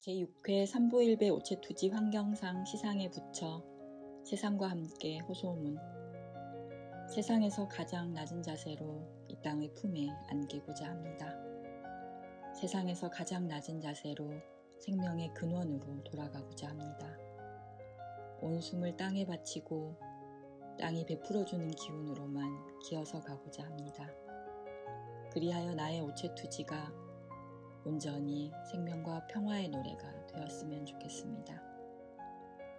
제6회 삼부일배 오체투지 환경상 시상에 붙여 세상과 함께 호소문. 세상에서 가장 낮은 자세로 이 땅의 품에 안기고자 합니다. 세상에서 가장 낮은 자세로 생명의 근원으로 돌아가고자 합니다. 온 숨을 땅에 바치고 땅이 베풀어주는 기운으로만 기어서 가고자 합니다. 그리하여 나의 오체투지가 온전히 생명과 평화의 노래가 되었으면 좋겠습니다.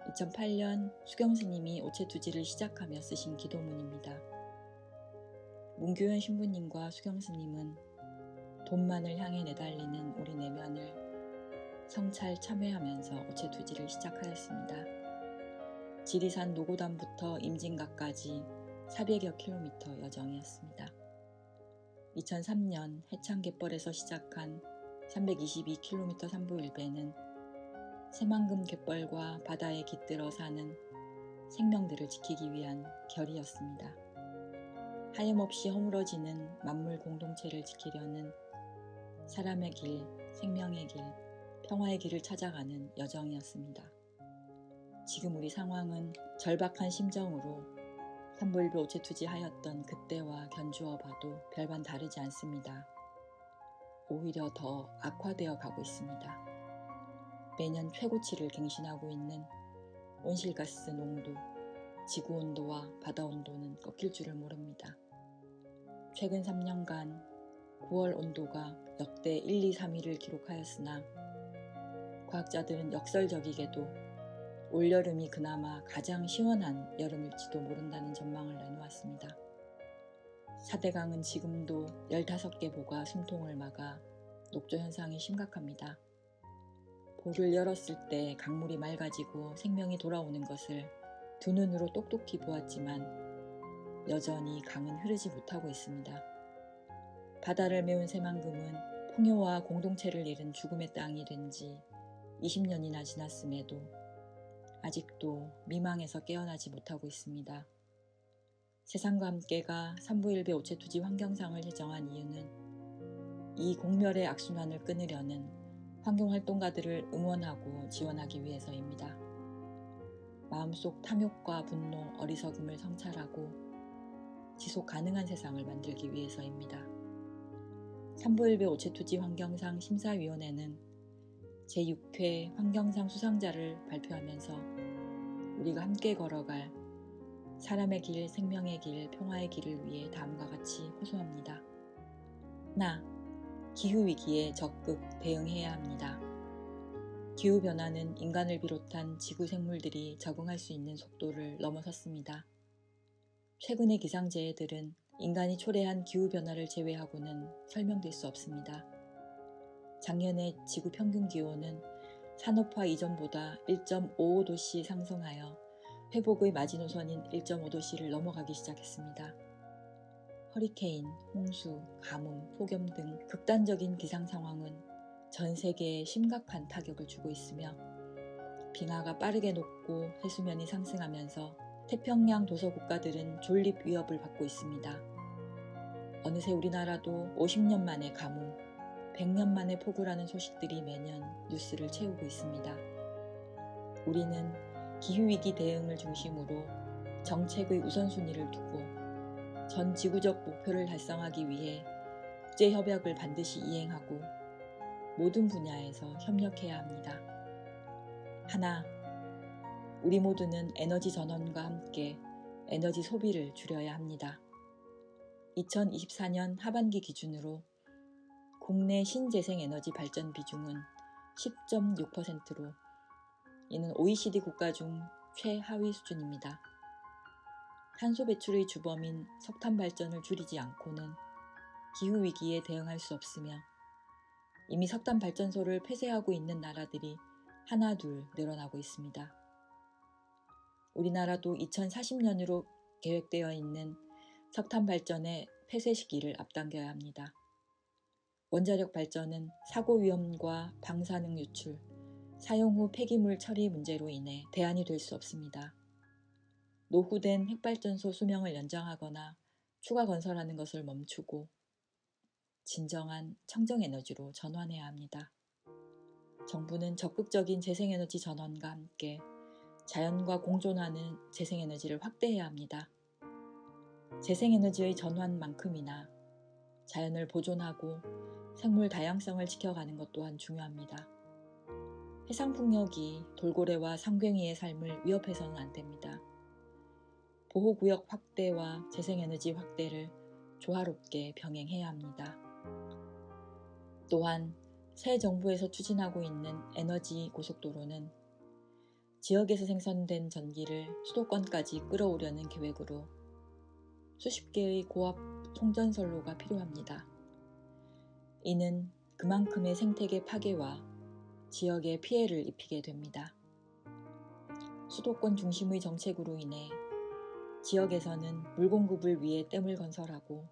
2008년 수경스님이 오체투지를 시작하며 쓰신 기도문입니다. 문교현 신부님과 수경스님은 돈만을 향해 내달리는 우리 내면을 성찰 참회하면서 오체투지를 시작하였습니다. 지리산 노고단부터 임진각까지 400여 킬로미터 여정이었습니다. 2003년 해창-갯벌에서 시작한 322km 삼부일배는 새만금 갯벌과 바다에 깃들어 사는 생명들을 지키기 위한 결의였습니다. 하염없이 허물어지는 만물 공동체를 지키려는 사람의 길, 생명의 길, 평화의 길을 찾아가는 여정이었습니다. 지금 우리 상황은 절박한 심정으로 삼부일배 오체투지 하였던 그때와 견주어 봐도 별반 다르지 않습니다. 오히려 더 악화되어 가고 있습니다. 매년 최고치를 갱신하고 있는 온실가스 농도, 지구온도와 바다온도는 꺾일 줄을 모릅니다. 최근 3년간 9월 온도가 역대 1, 2, 3위를 기록하였으나 과학자들은 역설적이게도 올여름이 그나마 가장 시원한 여름일지도 모른다는 전망을 내놓았습니다. 4대강은 지금도 15개 보가 숨통을 막아 녹조 현상이 심각합니다. 보를 열었을 때 강물이 맑아지고 생명이 돌아오는 것을 두 눈으로 똑똑히 보았지만 여전히 강은 흐르지 못하고 있습니다. 바다를 메운 새만금은 풍요와 공동체를 잃은 죽음의 땅이 된 지 20년이나 지났음에도 아직도 미망에서 깨어나지 못하고 있습니다. 세상과 함께가 삼부일배 오체투지 환경상을 제정한 이유는 이 공멸의 악순환을 끊으려는 환경활동가들을 응원하고 지원하기 위해서입니다. 마음속 탐욕과 분노, 어리석음을 성찰하고 지속 가능한 세상을 만들기 위해서입니다. 삼부일배 오체투지 환경상 심사위원회는 제6회 환경상 수상자를 발표하면서 우리가 함께 걸어갈 사람의 길, 생명의 길, 평화의 길을 위해 다음과 같이 호소합니다. 하나, 기후위기에 적극 대응해야 합니다. 기후변화는 인간을 비롯한 지구 생물들이 적응할 수 있는 속도를 넘어섰습니다. 최근의 기상재해들은 인간이 초래한 기후변화를 제외하고는 설명될 수 없습니다. 작년에 지구 평균 기온은 산업화 이전보다 1.55도씨 상승하여 회복의 마지노선인 1.5도씨를 넘어가기 시작했습니다. 허리케인, 홍수, 가뭄, 폭염 등 극단적인 기상 상황은 전 세계에 심각한 타격을 주고 있으며 빙하가 빠르게 녹고 해수면이 상승하면서 태평양 도서 국가들은 존립 위협을 받고 있습니다. 어느새 우리나라도 50년 만에 가뭄, 100년 만에 폭우라는 소식들이 매년 뉴스를 채우고 있습니다. 우리는 기후위기 대응을 중심으로 정책의 우선순위를 두고 전 지구적 목표를 달성하기 위해 국제협약을 반드시 이행하고 모든 분야에서 협력해야 합니다. 하나, 우리 모두는 에너지 전환과 함께 에너지 소비를 줄여야 합니다. 2024년 하반기 기준으로 국내 신재생에너지 발전 비중은 10.6%로 이는 OECD 국가 중 최하위 수준입니다. 탄소 배출의 주범인 석탄 발전을 줄이지 않고는 기후위기에 대응할 수 없으며 이미 석탄 발전소를 폐쇄하고 있는 나라들이 하나둘 늘어나고 있습니다. 우리나라도 2040년으로 계획되어 있는 석탄 발전의 폐쇄 시기를 앞당겨야 합니다. 원자력 발전은 사고 위험과 방사능 유출, 사용 후 폐기물 처리 문제로 인해 대안이 될 수 없습니다. 노후된 핵발전소 수명을 연장하거나 추가 건설하는 것을 멈추고 진정한 청정에너지로 전환해야 합니다. 정부는 적극적인 재생에너지 전환과 함께 자연과 공존하는 재생에너지를 확대해야 합니다. 재생에너지의 전환만큼이나 자연을 보존하고 생물 다양성을 지켜가는 것 또한 중요합니다. 해상풍력이 돌고래와 상괭이의 삶을 위협해서는 안 됩니다. 보호구역 확대와 재생에너지 확대를 조화롭게 병행해야 합니다. 또한 새 정부에서 추진하고 있는 에너지 고속도로는 지역에서 생산된 전기를 수도권까지 끌어오려는 계획으로 수십 개의 고압 송전선로가 필요합니다. 이는 그만큼의 생태계 파괴와 지역에 피해를 입히게 됩니다. 수도권 중심의 정책으로 인해 지역에서는 물 공급을 위해 댐을 건설하고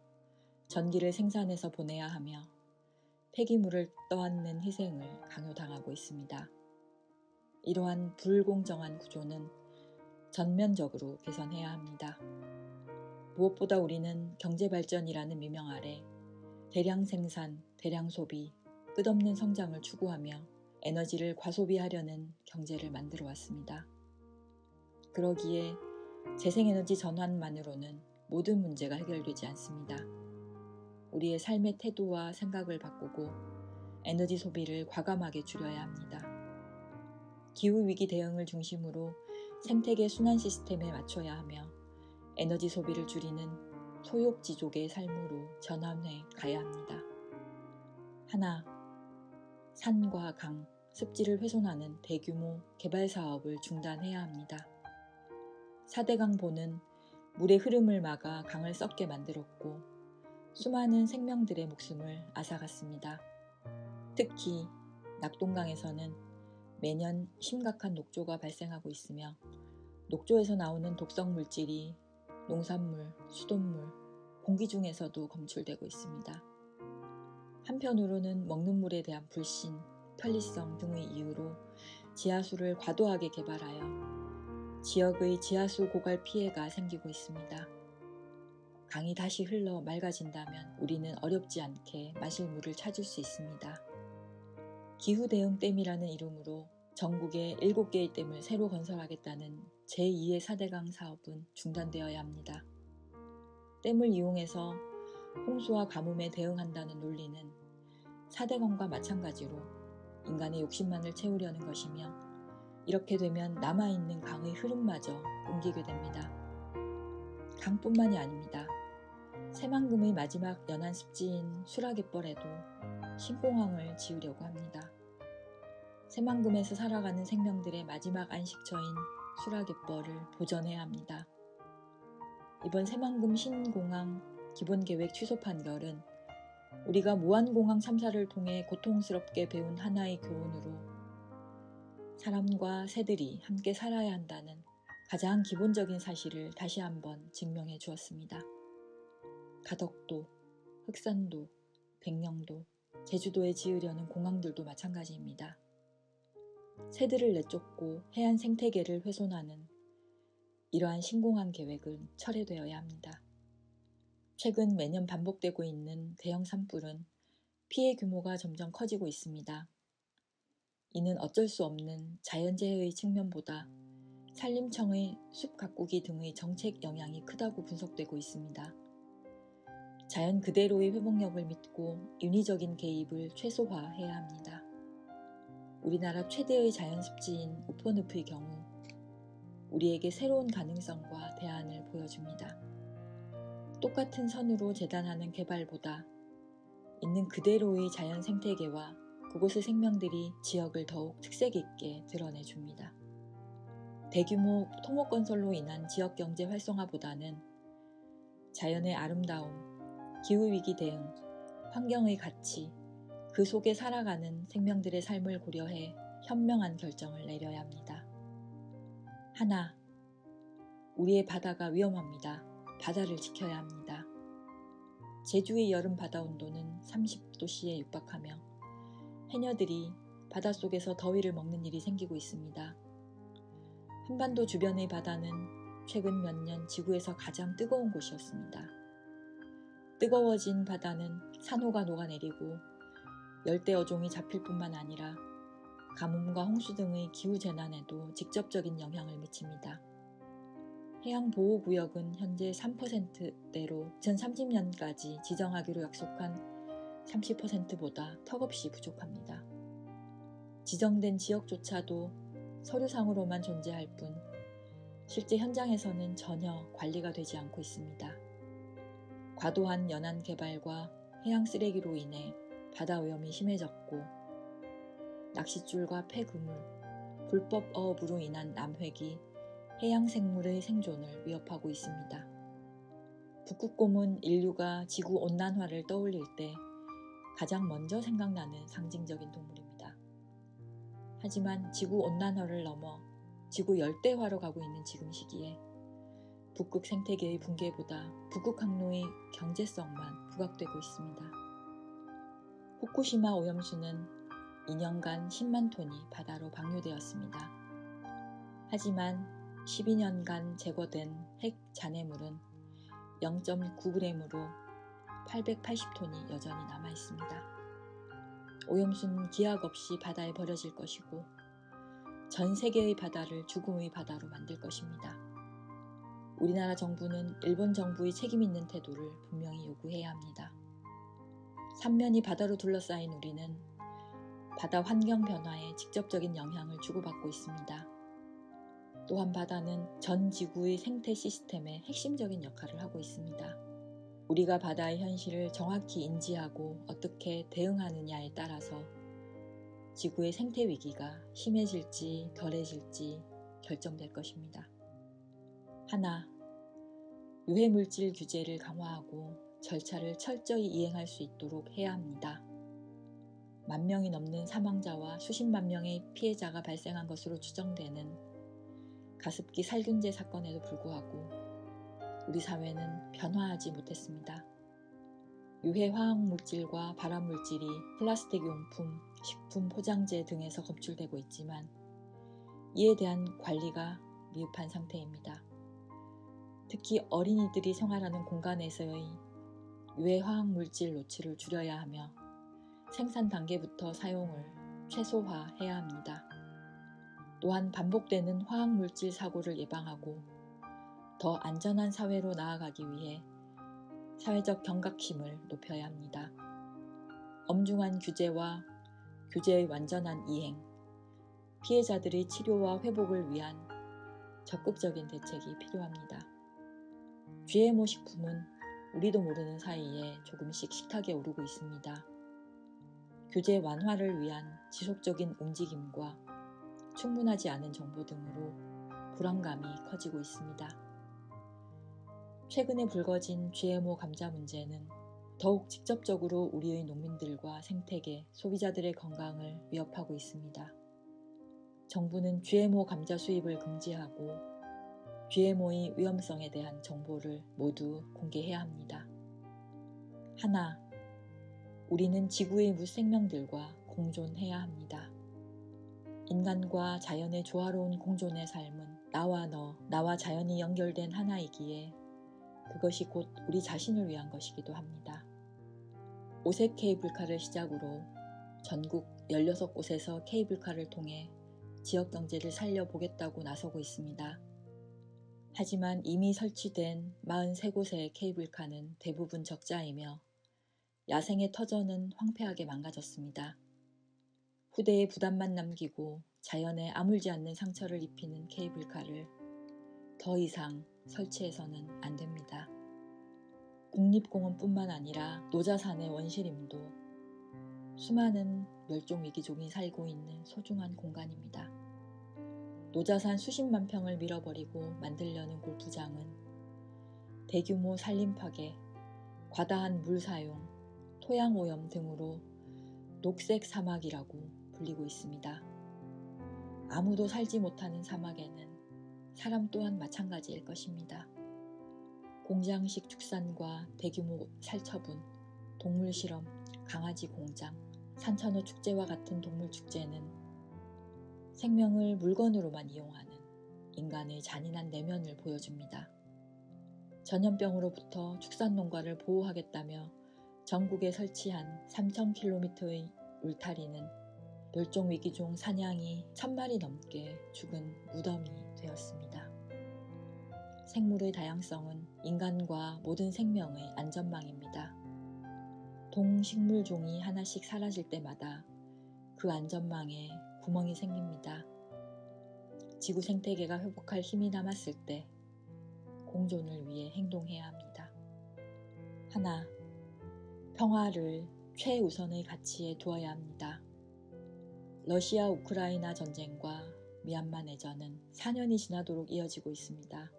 전기를 생산해서 보내야 하며 폐기물을 떠안는 희생을 강요당하고 있습니다. 이러한 불공정한 구조는 전면적으로 개선해야 합니다. 무엇보다 우리는 경제발전이라는 미명 아래 대량 생산, 대량 소비, 끝없는 성장을 추구하며 에너지를 과소비하려는 경제를 만들어 왔습니다. 그러기에 재생에너지 전환만으로는 모든 문제가 해결되지 않습니다. 우리의 삶의 태도와 생각을 바꾸고 에너지 소비를 과감하게 줄여야 합니다. 기후위기 대응을 중심으로 생태계 순환 시스템에 맞춰야 하며 에너지 소비를 줄이는 소욕지족의 삶으로 전환해 가야 합니다. 하나, 산과 강, 습지를 훼손하는 대규모 개발 사업을 중단해야 합니다. 4대강보는 물의 흐름을 막아 강을 썩게 만들었고 수많은 생명들의 목숨을 앗아갔습니다. 특히 낙동강에서는 매년 심각한 녹조가 발생하고 있으며 녹조에서 나오는 독성 물질이 농산물, 수돗물, 공기 중에서도 검출되고 있습니다. 한편으로는 먹는 물에 대한 불신, 편리성 등의 이유로 지하수를 과도하게 개발하여 지역의 지하수 고갈 피해가 생기고 있습니다. 강이 다시 흘러 맑아진다면 우리는 어렵지 않게 마실 물을 찾을 수 있습니다. 기후대응댐이라는 이름으로 전국에 7개의 댐을 새로 건설하겠다는 제2의 4대강 사업은 중단되어야 합니다. 댐을 이용해서 홍수와 가뭄에 대응한다는 논리는 4대강과 마찬가지로 인간의 욕심만을 채우려는 것이며 이렇게 되면 남아있는 강의 흐름마저 끊기게 됩니다. 강뿐만이 아닙니다. 새만금의 마지막 연안 습지인 수라갯벌에도 신공항을 지으려고 합니다. 새만금에서 살아가는 생명들의 마지막 안식처인 수라갯벌을 보전해야 합니다. 이번 새만금 신공항 기본계획 취소 판결은 우리가 무한공항 참사를 통해 고통스럽게 배운 하나의 교훈으로 사람과 새들이 함께 살아야 한다는 가장 기본적인 사실을 다시 한번 증명해 주었습니다. 가덕도, 흑산도, 백령도, 제주도에 지으려는 공항들도 마찬가지입니다. 새들을 내쫓고 해안 생태계를 훼손하는 이러한 신공항 계획은 철회되어야 합니다. 최근 매년 반복되고 있는 대형 산불은 피해 규모가 점점 커지고 있습니다. 이는 어쩔 수 없는 자연재해의 측면보다 산림청의 숲 가꾸기 등의 정책 영향이 크다고 분석되고 있습니다. 자연 그대로의 회복력을 믿고 인위적인 개입을 최소화해야 합니다. 우리나라 최대의 자연습지인 우퍼늪의 경우 우리에게 새로운 가능성과 대안을 보여줍니다. 똑같은 선으로 재단하는 개발보다 있는 그대로의 자연 생태계와 그곳의 생명들이 지역을 더욱 특색 있게 드러내줍니다. 대규모 토목건설로 인한 지역경제 활성화보다는 자연의 아름다움, 기후위기 대응, 환경의 가치, 그 속에 살아가는 생명들의 삶을 고려해 현명한 결정을 내려야 합니다. 하나, 우리의 바다가 위험합니다. 바다를 지켜야 합니다. 제주의 여름 바다 온도는 30도씨에 육박하며 해녀들이 바닷속에서 더위를 먹는 일이 생기고 있습니다. 한반도 주변의 바다는 최근 몇 년 지구에서 가장 뜨거운 곳이었습니다. 뜨거워진 바다는 산호가 녹아내리고 열대 어종이 잡힐 뿐만 아니라 가뭄과 홍수 등의 기후재난에도 직접적인 영향을 미칩니다. 해양보호구역은 현재 3%대로 2030년까지 지정하기로 약속한 30%보다 턱없이 부족합니다. 지정된 지역조차도 서류상으로만 존재할 뿐 실제 현장에서는 전혀 관리가 되지 않고 있습니다. 과도한 연안 개발과 해양 쓰레기로 인해 바다 오염이 심해졌고 낚싯줄과 폐그물, 불법 어업으로 인한 남획이 해양 생물의 생존을 위협하고 있습니다. 북극곰은 인류가 지구 온난화를 떠올릴 때 가장 먼저 생각나는 상징적인 동물입니다. 하지만 지구 온난화를 넘어 지구 열대화로 가고 있는 지금 시기에 북극 생태계의 붕괴보다 북극 항로의 경제성만 부각되고 있습니다. 후쿠시마 오염수는 2년간 10만 톤이 바다로 방류되었습니다. 하지만 12년간 제거된 핵 잔해물은 0.9g으로 880톤이 여전히 남아 있습니다. 오염수는 기약 없이 바다에 버려질 것이고 전 세계의 바다를 죽음의 바다로 만들 것입니다. 우리나라 정부는 일본 정부의 책임 있는 태도를 분명히 요구해야 합니다. 삼면이 바다로 둘러싸인 우리는 바다 환경 변화에 직접적인 영향을 주고받고 있습니다. 또한 바다는 전 지구의 생태 시스템의 핵심적인 역할을 하고 있습니다. 우리가 바다의 현실을 정확히 인지하고 어떻게 대응하느냐에 따라서 지구의 생태 위기가 심해질지 덜해질지 결정될 것입니다. 하나, 유해물질 규제를 강화하고 절차를 철저히 이행할 수 있도록 해야 합니다. 10,000명이 넘는 사망자와 수십만 명의 피해자가 발생한 것으로 추정되는 가습기 살균제 사건에도 불구하고 우리 사회는 변화하지 못했습니다. 유해 화학물질과 발암물질이 플라스틱 용품, 식품 포장재 등에서 검출되고 있지만 이에 대한 관리가 미흡한 상태입니다. 특히 어린이들이 생활하는 공간에서의 유해 화학물질 노출을 줄여야 하며 생산 단계부터 사용을 최소화해야 합니다. 또한 반복되는 화학물질 사고를 예방하고 더 안전한 사회로 나아가기 위해 사회적 경각심을 높여야 합니다. 엄중한 규제와 규제의 완전한 이행, 피해자들의 치료와 회복을 위한 적극적인 대책이 필요합니다. GMO 식품은 우리도 모르는 사이에 조금씩 식탁에 오르고 있습니다. 규제 완화를 위한 지속적인 움직임과 충분하지 않은 정보 등으로 불안감이 커지고 있습니다. 최근에 불거진 GMO 감자 문제는 더욱 직접적으로 우리의 농민들과 생태계, 소비자들의 건강을 위협하고 있습니다. 정부는 GMO 감자 수입을 금지하고 GMO의 위험성에 대한 정보를 모두 공개해야 합니다. 하나, 우리는 지구의 무생명들과 공존해야 합니다. 인간과 자연의 조화로운 공존의 삶은 나와 너, 나와 자연이 연결된 하나이기에 그것이 곧 우리 자신을 위한 것이기도 합니다. 오색 케이블카를 시작으로 전국 16곳에서 케이블카를 통해 지역 경제를 살려보겠다고 나서고 있습니다. 하지만 이미 설치된 43곳의 케이블카는 대부분 적자이며 야생의 터전은 황폐하게 망가졌습니다. 후대에 부담만 남기고 자연에 아물지 않는 상처를 입히는 케이블카를 더 이상 설치해서는 안 됩니다. 국립공원뿐만 아니라 노자산의 원시림도 수많은 멸종위기종이 살고 있는 소중한 공간입니다. 노자산 수십만 평을 밀어버리고 만들려는 골프장은 대규모 산림 파괴, 과다한 물 사용, 토양 오염 등으로 녹색 사막이라고 불리고 있습니다. 아무도 살지 못하는 사막에는 사람 또한 마찬가지일 것입니다. 공장식 축산과 대규모 살처분, 동물 실험, 강아지 공장, 산천어 축제와 같은 동물 축제는 생명을 물건으로만 이용하는 인간의 잔인한 내면을 보여줍니다. 전염병으로부터 축산 농가를 보호하겠다며 전국에 설치한 3,000km의 울타리는 멸종위기종 사냥이 1000마리 넘게 죽은 무덤이 되었습니다. 생물의 다양성은 인간과 모든 생명의 안전망입니다. 동식물종이 하나씩 사라질 때마다 그 안전망에 구멍이 생깁니다. 지구 생태계가 회복할 힘이 남았을 때 공존을 위해 행동해야 합니다. 하나, 평화를 최우선의 가치에 두어야 합니다. 러시아 우크라이나 전쟁과 미얀마 내전은 4년이 지나도록 이어지고 있습니다.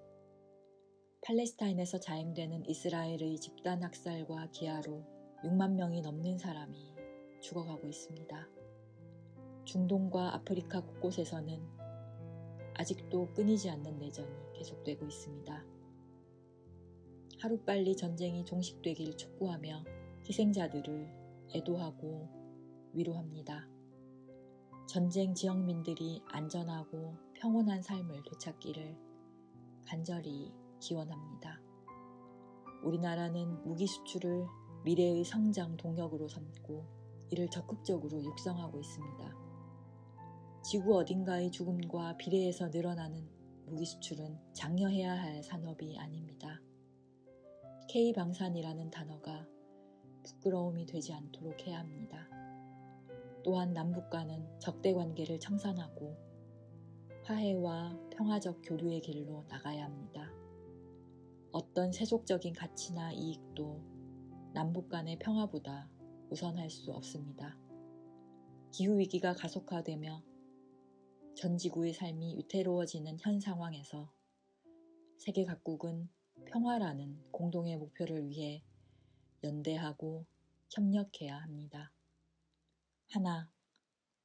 팔레스타인에서 자행되는 이스라엘의 집단 학살과 기아로 6만 명이 넘는 사람이 죽어가고 있습니다. 중동과 아프리카 곳곳에서는 아직도 끊이지 않는 내전이 계속되고 있습니다. 하루빨리 전쟁이 종식되길 촉구하며 희생자들을 애도하고 위로합니다. 전쟁 지역민들이 안전하고 평온한 삶을 되찾기를 간절히 기원합니다. 우리나라는 무기 수출을 미래의 성장 동력으로 삼고 이를 적극적으로 육성하고 있습니다. 지구 어딘가의 죽음과 비례해서 늘어나는 무기 수출은 장려해야 할 산업이 아닙니다. K방산이라는 단어가 부끄러움이 되지 않도록 해야 합니다. 또한 남북 간은 적대 관계를 청산하고 화해와 평화적 교류의 길로 나가야 합니다. 어떤 세속적인 가치나 이익도 남북 간의 평화보다 우선할 수 없습니다. 기후위기가 가속화되며 전 지구의 삶이 위태로워지는 현 상황에서 세계 각국은 평화라는 공동의 목표를 위해 연대하고 협력해야 합니다. 하나,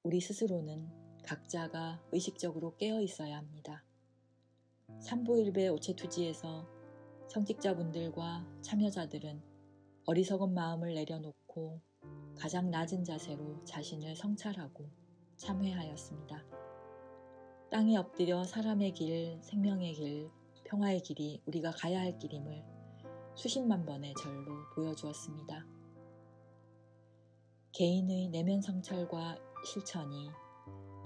우리 스스로는 각자가 의식적으로 깨어 있어야 합니다. 삼보일배 오체투지에서 성직자분들과 참여자들은 어리석은 마음을 내려놓고 가장 낮은 자세로 자신을 성찰하고 참회하였습니다. 땅에 엎드려 사람의 길, 생명의 길, 평화의 길이 우리가 가야 할 길임을 수십만 번의 절로 보여주었습니다. 개인의 내면 성찰과 실천이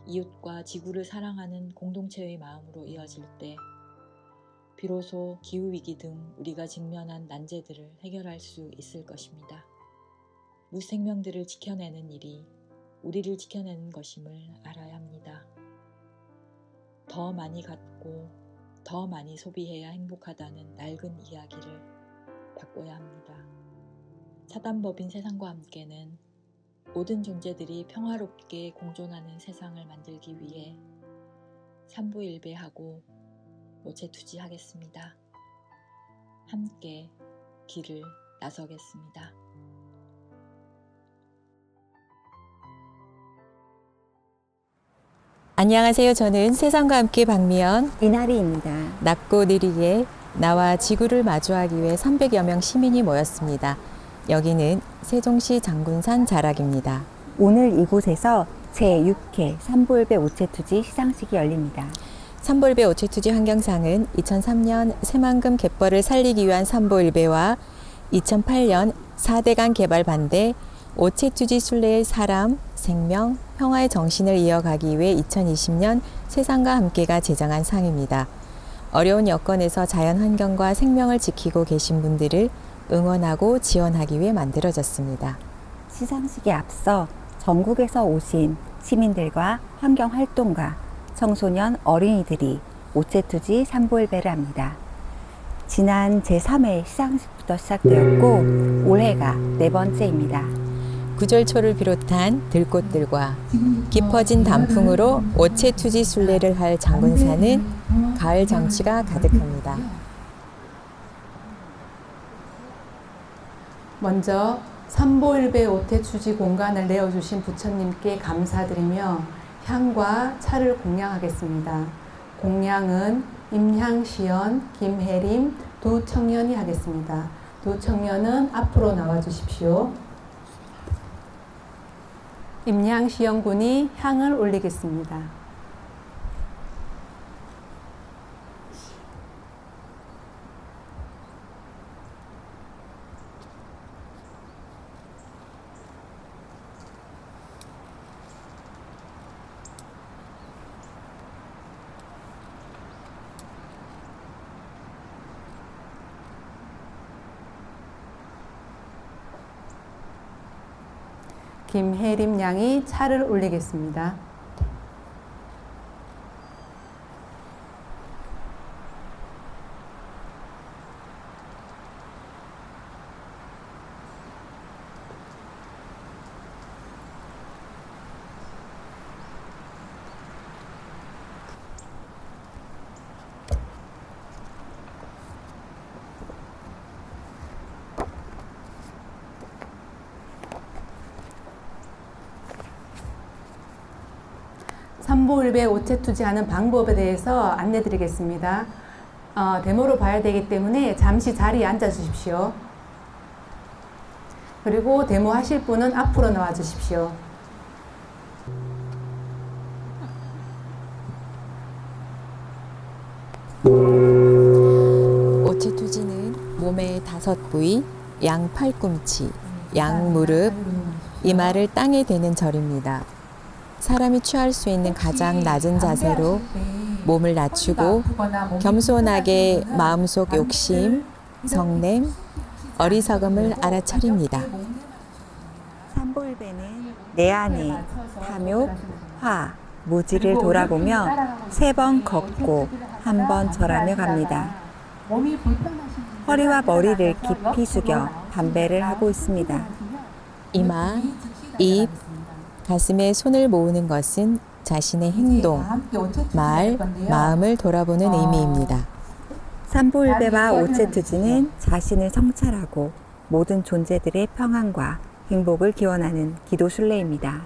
이웃과 지구를 사랑하는 공동체의 마음으로 이어질 때 비로소 기후위기 등 우리가 직면한 난제들을 해결할 수 있을 것입니다. 무생명들을 지켜내는 일이 우리를 지켜내는 것임을 알아야 합니다. 더 많이 갖고 더 많이 소비해야 행복하다는 낡은 이야기를 바꿔야 합니다. 사단법인 세상과 함께는 모든 존재들이 평화롭게 공존하는 세상을 만들기 위해 삼부일배하고 오체투지하겠습니다. 함께 길을 나서겠습니다. 안녕하세요. 저는 세상과 함께 박미연, 이나리입니다. 낮고 느리게 나와 지구를 마주하기 위해 300여 명 시민이 모였습니다. 여기는 세종시 장군산 자락입니다. 오늘 이곳에서 제6회 삼보일배 오체투지 시상식이 열립니다. 삼보일배 오체투지 환경상은 2003년 새만금 갯벌을 살리기 위한 삼보일배와 2008년 4대강 개발 반대 오체투지 순례의 사람, 생명, 평화의 정신을 이어가기 위해 2020년 세상과 함께가 제정한 상입니다. 어려운 여건에서 자연환경과 생명을 지키고 계신 분들을 응원하고 지원하기 위해 만들어졌습니다. 시상식에 앞서 전국에서 오신 시민들과 환경활동가, 청소년, 어린이들이 오체투지 삼보일배를 합니다. 지난 제3회 시상식부터 시작되었고 올해가 4번째입니다. 구절초를 비롯한 들꽃들과 깊어진 단풍으로 오체투지 순례를 할 장군산은 가을 정취가 가득합니다. 먼저 삼보일배 오체투지 공간을 내어주신 부처님께 감사드리며 향과 차를 공양하겠습니다. 공양은 임향시연, 김혜림 두 청년이 하겠습니다. 두 청년은 앞으로 나와주십시오. 임향시연 군이 향을 올리겠습니다. 김혜림 양이 차를 올리겠습니다. 삼보일배 오체 투지하는 방법에 대해서 안내 드리겠습니다. 데모로 봐야 되기 때문에 잠시 자리에 앉아 주십시오. 그리고 데모 하실 분은 앞으로 나와 주십시오. 오체 투지는 몸의 5부위, 양 팔꿈치, 양 무릎, 이마를 땅에 대는 절입니다. 사람이 취할 수 있는 가장 낮은 자세로 몸을 낮추고 겸손하게 마음속 욕심, 성냄, 어리석음을 알아차립니다. 삼보일배는 내 안에 탐욕, 화, 무지를 돌아보며 3번 걷고 1번 절하며 갑니다. 허리와 머리를 깊이 숙여 담배를 하고 있습니다. 이마, 입, 가슴에 손을 모으는 것은 자신의 행동, 말, 마음을 돌아보는 의미입니다. 삼보일배와 오체투지는 자신을 성찰하고 모든 존재들의 평안과 행복을 기원하는 기도 순례입니다.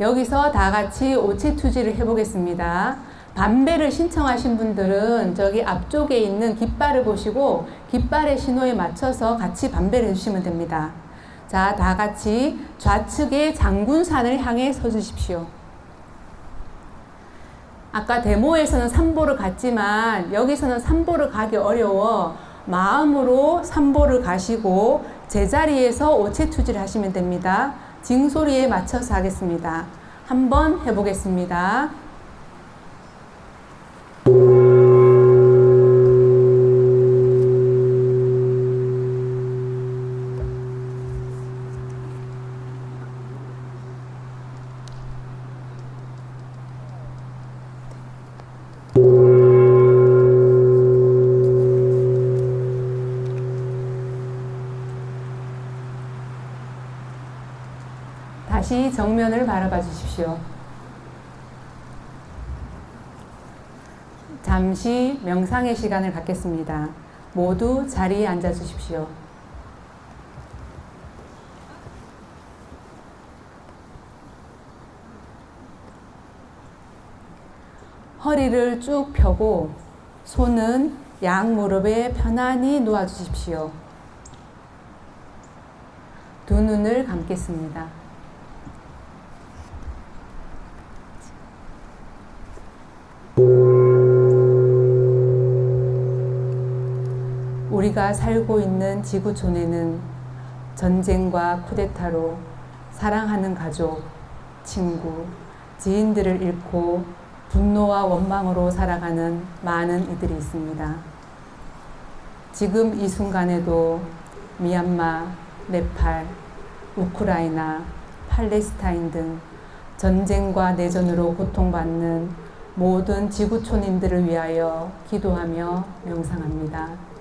여기서 다 같이 오체 투지를 해보겠습니다. 반배를 신청하신 분들은 저기 앞쪽에 있는 깃발을 보시고 깃발의 신호에 맞춰서 같이 반배를 해주시면 됩니다. 자, 다 같이 좌측의 장군산을 향해 서 주십시오. 아까 데모에서는 삼보를 갔지만 여기서는 삼보를 가기 어려워 마음으로 삼보를 가시고 제자리에서 오체투지를 하시면 됩니다. 징소리에 맞춰서 하겠습니다. 한번 해보겠습니다. 다시 정면을 바라봐 주십시오. 잠시 명상의 시간을 갖겠습니다. 모두 자리에 앉아 주십시오. 허리를 쭉 펴고 손은 양 무릎에 편안히 놓아 주십시오. 두 눈을 감겠습니다. 우리가 살고 있는 지구촌에는 전쟁과 쿠데타로 사랑하는 가족, 친구, 지인들을 잃고 분노와 원망으로 살아가는 많은 이들이 있습니다. 지금 이 순간에도 미얀마, 네팔, 우크라이나, 팔레스타인 등 전쟁과 내전으로 고통받는 모든 지구촌인들을 위하여 기도하며 명상합니다.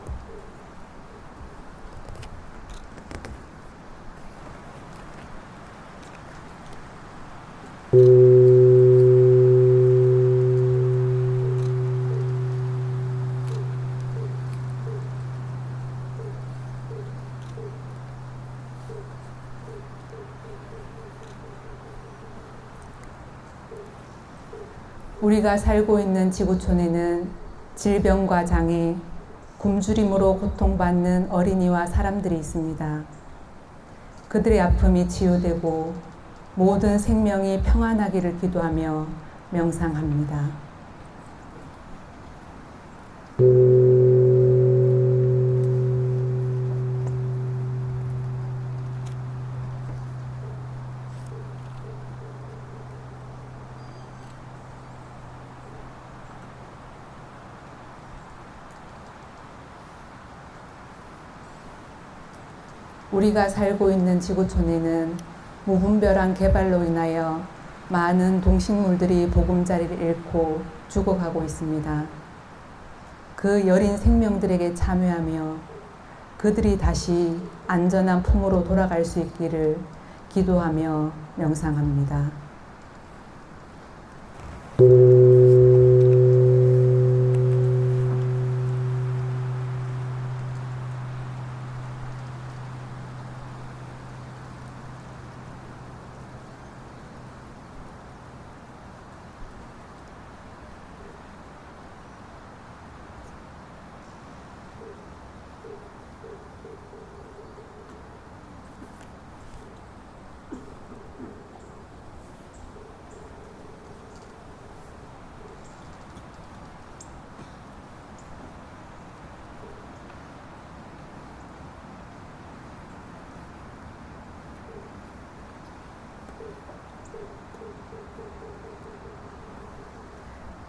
우리가 살고 있는 지구촌에는 질병과 장애, 굶주림으로 고통받는 어린이와 사람들이 있습니다. 그들의 아픔이 치유되고 모든 생명이 평안하기를 기도하며 명상합니다. 우리가 살고 있는 지구촌에는 무분별한 개발로 인하여 많은 동식물들이 보금자리를 잃고 죽어가고 있습니다. 그 여린 생명들에게 참여하며 그들이 다시 안전한 품으로 돌아갈 수 있기를 기도하며 명상합니다.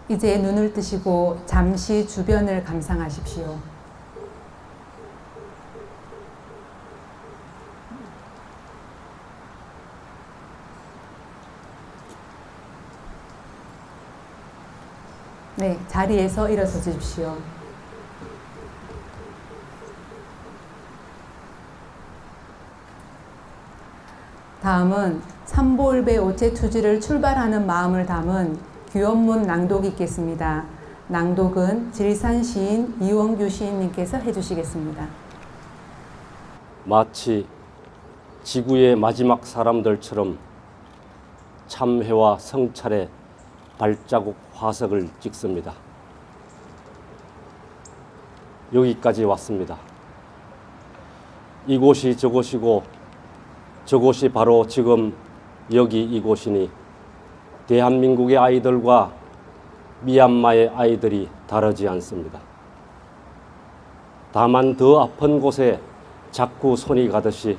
이제 눈을 뜨시고 잠시 주변을 감상하십시오. 네, 자리에서 일어서 주십시오. 다음은 삼보일배 오체투지를 출발하는 마음을 담은 귀원문 낭독이 있겠습니다. 낭독은 지리산 시인 이원규 시인님께서 해주시겠습니다. 마치 지구의 마지막 사람들처럼 참회와 성찰의 발자국 화석을 찍습니다. 여기까지 왔습니다. 이곳이 저곳이고 저곳이 바로 지금 여기 이곳이니 대한민국의 아이들과 미얀마의 아이들이 다르지 않습니다. 다만 더 아픈 곳에 자꾸 손이 가듯이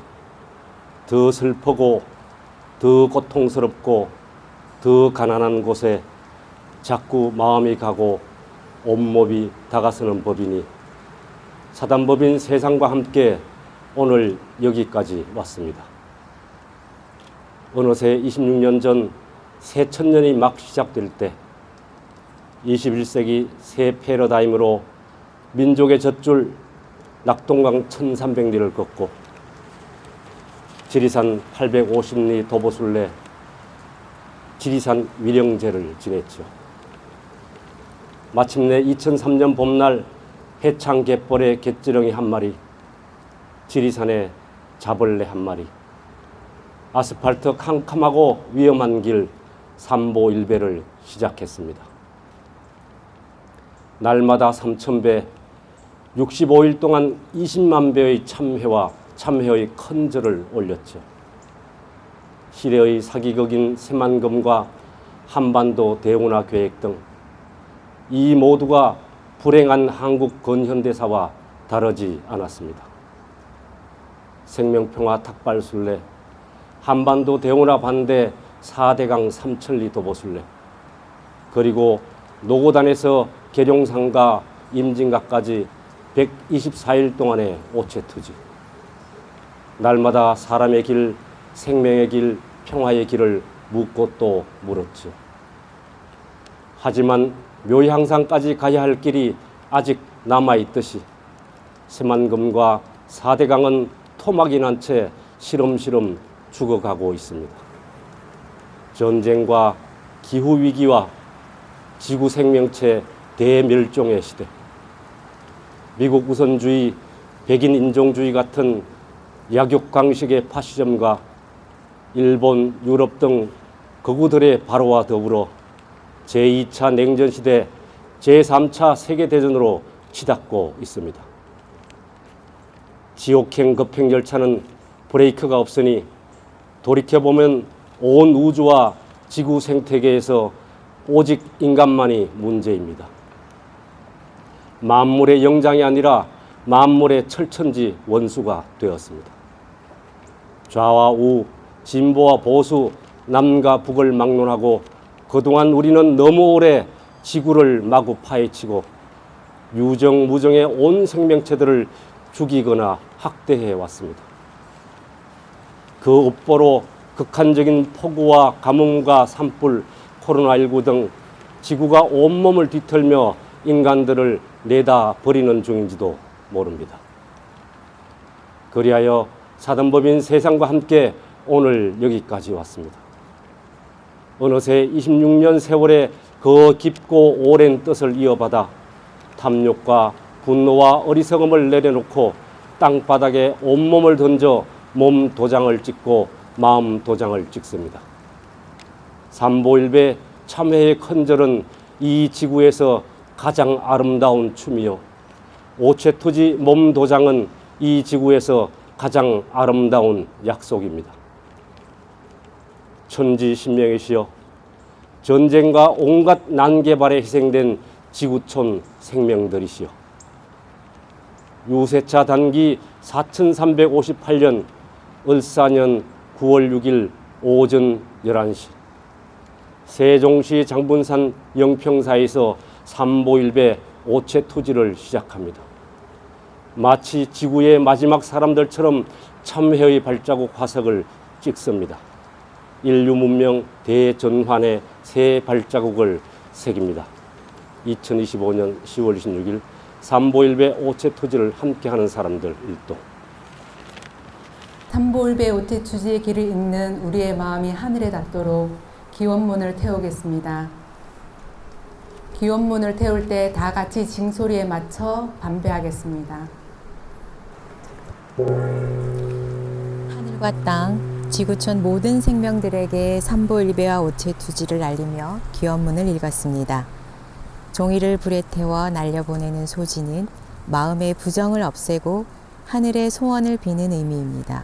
더 슬프고 더 고통스럽고 더 가난한 곳에 자꾸 마음이 가고 온몸이 다가서는 법이니 사단법인 세상과 함께 오늘 여기까지 왔습니다. 어느새 26년 전 새천년이 막 시작될 때 21세기 새 패러다임으로 민족의 젖줄 낙동강 1300리를 걷고 지리산 850리 도보순례 지리산 위령제를 지냈죠. 마침내 2003년 봄날 해창 갯벌에 갯지렁이 한 마리, 지리산에 자벌레 한 마리, 아스팔트 캄캄하고 위험한 길 삼보일배를 시작했습니다. 날마다 3,000배, 65일 동안 20만 배의 참회와 참회의 큰 절을 올렸죠. 시래의 사기극인 새만금과 한반도 대운하 계획 등 이 모두가 불행한 한국 근현대사와 다르지 않았습니다. 생명평화 탁발순례, 한반도 대운하 반대 4대강 삼천리 도보순례, 그리고 노고단에서 계룡산과 임진각까지 124일 동안의 오체투지. 날마다 사람의 길, 생명의 길, 평화의 길을 묻고 또 물었죠. 하지만 묘향산까지 가야 할 길이 아직 남아있듯이 새만금과 4대강은 토막이 난 채 시름시름 죽어가고 있습니다. 전쟁과 기후위기와 지구 생명체 대멸종의 시대, 미국 우선주의, 백인 인종주의 같은 약육강식의 파시즘과 일본, 유럽 등 극우들의 발호와 더불어 제2차 냉전시대, 제3차 세계대전으로 치닫고 있습니다. 지옥행 급행열차는 브레이크가 없으니 돌이켜보면 온 우주와 지구 생태계에서 오직 인간만이 문제입니다. 만물의 영장이 아니라 만물의 철천지 원수가 되었습니다. 좌와 우, 진보와 보수, 남과 북을 막론하고 그동안 우리는 너무 오래 지구를 마구 파헤치고 유정, 무정의 온 생명체들을 죽이거나 학대해 왔습니다. 그 업보로 극한적인 폭우와 가뭄과 산불, 코로나19 등 지구가 온몸을 뒤틀며 인간들을 내다 버리는 중인지도 모릅니다. 그리하여 사단법인 세상과 함께 오늘 여기까지 왔습니다. 어느새 26년 세월의 그 깊고 오랜 뜻을 이어받아 탐욕과 분노와 어리석음을 내려놓고 땅바닥에 온몸을 던져 몸 도장을 찍고 마음 도장을 찍습니다. 삼보일배 참회의 큰절은 이 지구에서 가장 아름다운 춤이요, 오체투지 몸 도장은 이 지구에서 가장 아름다운 약속입니다. 천지신명이시여, 전쟁과 온갖 난개발에 희생된 지구촌 생명들이시여, 유세차 단기 4358년 을사년 9월 6일 오전 11시 세종시 장분산 영평사에서 삼보일배 오체투지를 시작합니다. 마치 지구의 마지막 사람들처럼 참회의 발자국 화석을 찍습니다. 인류 문명 대전환의 새 발자국을 새깁니다. 2025년 10월 26일 삼보일배 오체투지를 함께하는 사람들 일동. 삼보일배 오체투지의 길을 잇는 우리의 마음이 하늘에 닿도록 기원문을 태우겠습니다. 기원문을 태울 때 다 같이 징소리에 맞춰 반배하겠습니다. 하늘과 땅, 지구촌 모든 생명들에게 삼보일배와 오체투지를 알리며 기원문을 읽었습니다. 종이를 불에 태워 날려보내는 소지는 마음의 부정을 없애고 하늘의 소원을 비는 의미입니다.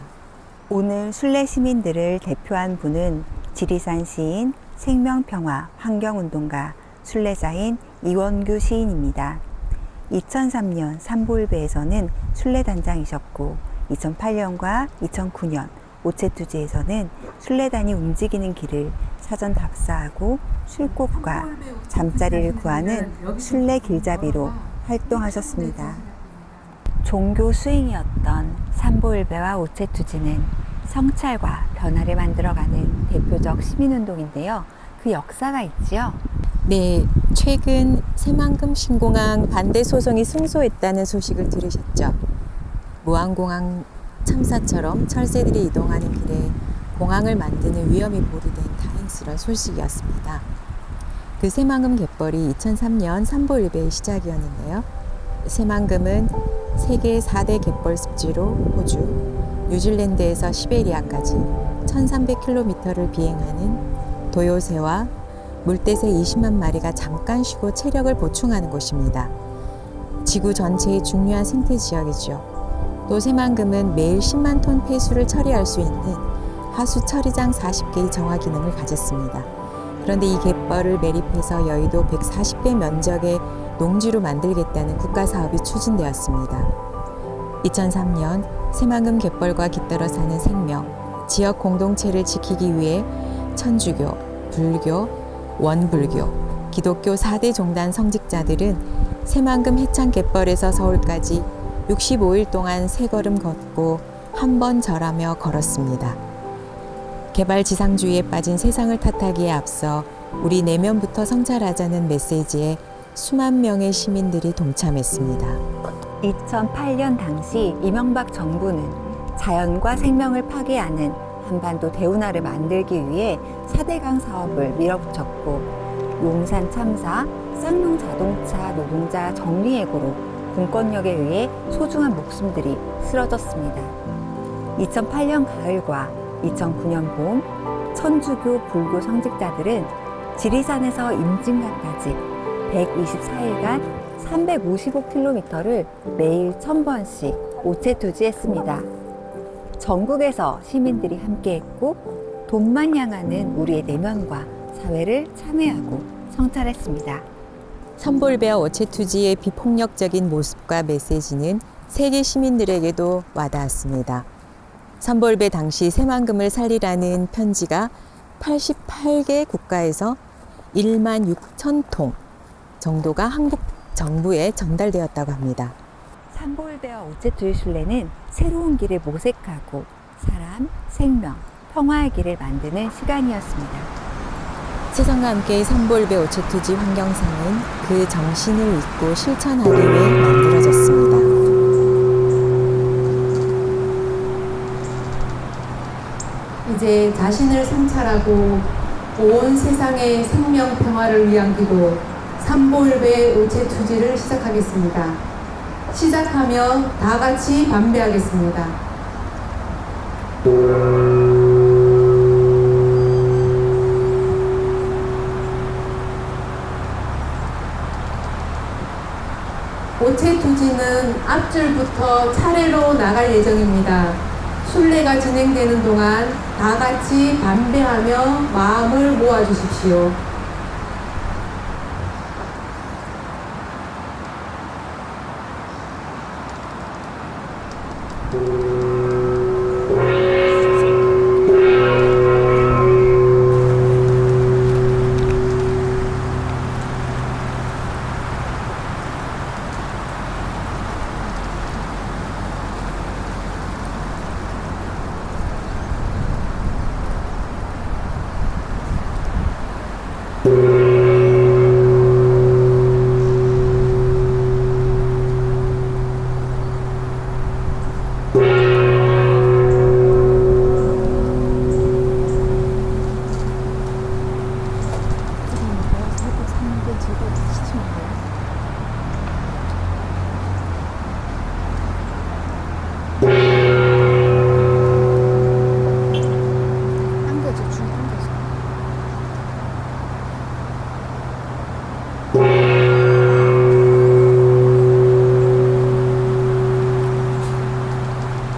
오늘 순례 시민들을 대표한 분은 지리산 시인, 생명평화 환경운동가, 순례자인 이원규 시인입니다. 2003년 삼보일배에서는 순례단장이셨고 2008년과 2009년 오체투지에서는 순례단이 움직이는 길을 사전 답사하고 술꽃과 잠자리를 구하는 순례 길잡이로 활동하셨습니다. 종교 수행이었던 삼보일배와 오체투지는 성찰과 변화를 만들어가는 대표적 시민운동인데요. 그 역사가 있지요. 네, 최근 새만금 신공항 반대 소송이 승소했다는 소식을 들으셨죠? 무안공항 참사처럼 철새들이 이동하는 길에 공항을 만드는 위험이 보류된 다행스러운 소식이었습니다. 그 새만금 갯벌이 2003년 삼보일배의 시작이었는데요. 새만금은 세계 4대 갯벌 습지로 호주, 뉴질랜드에서 시베리아까지 1300km를 비행하는 도요새와 물대새 20만 마리가 잠깐 쉬고 체력을 보충하는 곳입니다. 지구 전체의 중요한 생태 지역이죠. 또 새만금은 매일 10만 톤 폐수를 처리할 수 있는 하수 처리장 40개의 정화 기능을 가졌습니다. 그런데 이 갯벌을 매립해서 여의도 140배 면적의 농지로 만들겠다는 국가 사업이 추진되었습니다. 2003년 새만금 갯벌과 깃들어 사는 생명, 지역 공동체를 지키기 위해 천주교, 불교, 원불교, 기독교 4대 종단 성직자들은 새만금 해창 갯벌에서 서울까지 65일 동안 세 걸음 걷고 한 번 절하며 걸었습니다. 개발 지상주의에 빠진 세상을 탓하기에 앞서 우리 내면부터 성찰하자는 메시지에 수만 명의 시민들이 동참했습니다. 2008년 당시 이명박 정부는 자연과 생명을 파괴하는 한반도 대운하를 만들기 위해 4대강 사업을 밀어붙였고 용산 참사, 쌍용 자동차 노동자 정리해고로 공권력에 의해 소중한 목숨들이 쓰러졌습니다. 2008년 가을과 2009년 봄 천주교 불교 성직자들은 지리산에서 임진강까지 124일간 355km를 매일 1000번씩 오체투지했습니다. 전국에서 시민들이 함께했고 돈만 향하는 우리의 내면과 사회를 참회하고 성찰했습니다. 삼보일배와 오체투지의 비폭력적인 모습과 메시지는 세계 시민들에게도 와닿았습니다. 삼보일배 당시 새만금을 살리라는 편지가 88개 국가에서 1만 6천 통 정도가 한국 정부에 전달되었다고 합니다. 삼보일배와 오체투지 순례는 새로운 길을 모색하고 사람, 생명, 평화의 길을 만드는 시간이었습니다. 세상과 함께의 삼보일배 오체투지 환경상은 그 정신을 잊고 실천하기 위해 만들어졌습니다. 이제 자신을 성찰하고 온 세상의 생명 평화를 위한 기도 삼보일배 오체투지를 시작하겠습니다. 시작하며 다 같이 반배하겠습니다. 오체투지는 앞줄부터 차례로 나갈 예정입니다. 순례가 진행되는 동안 다 같이 반배하며 마음을 모아주십시오.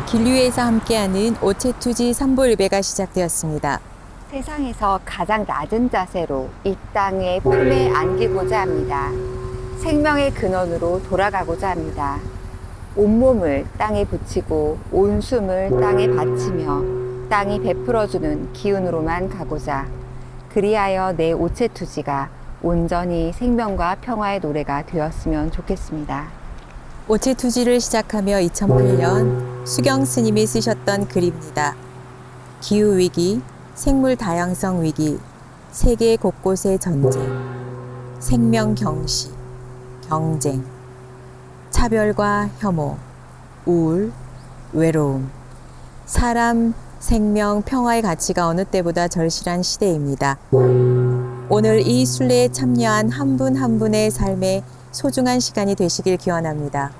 길류에서 함께하는 오체투지 삼보일배가 시작되었습니다. 세상에서 가장 낮은 자세로 이 땅의 품에 안기고자 합니다. 생명의 근원으로 돌아가고자 합니다. 온몸을 땅에 붙이고 온 숨을 땅에 바치며 땅이 베풀어주는 기운으로만 가고자, 그리하여 내 오체투지가 온전히 생명과 평화의 노래가 되었으면 좋겠습니다. 오체투지를 시작하며 2008년 수경 스님이 쓰셨던 글입니다. 기후위기, 생물 다양성 위기, 세계 곳곳의 전쟁, 생명 경시, 경쟁, 차별과 혐오, 우울, 외로움, 사람, 생명, 평화의 가치가 어느 때보다 절실한 시대입니다. 오늘 이 순례에 참여한 한 분 한 분의 삶에 소중한 시간이 되시길 기원합니다.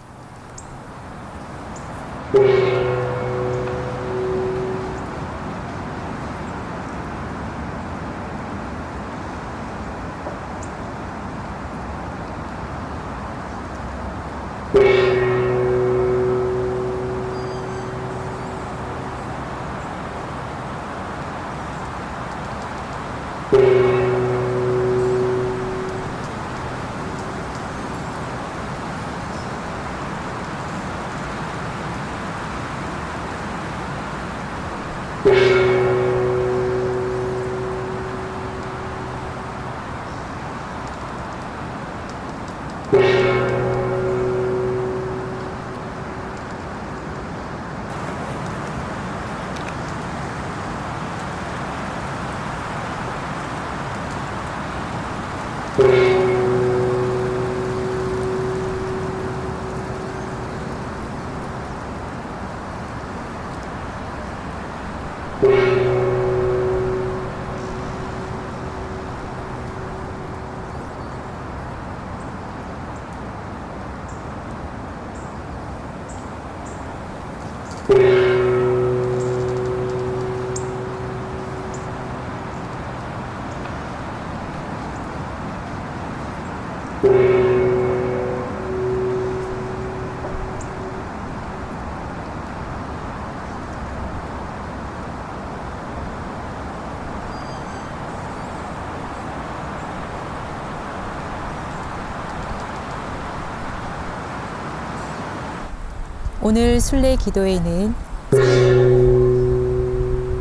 오늘 순례 기도회는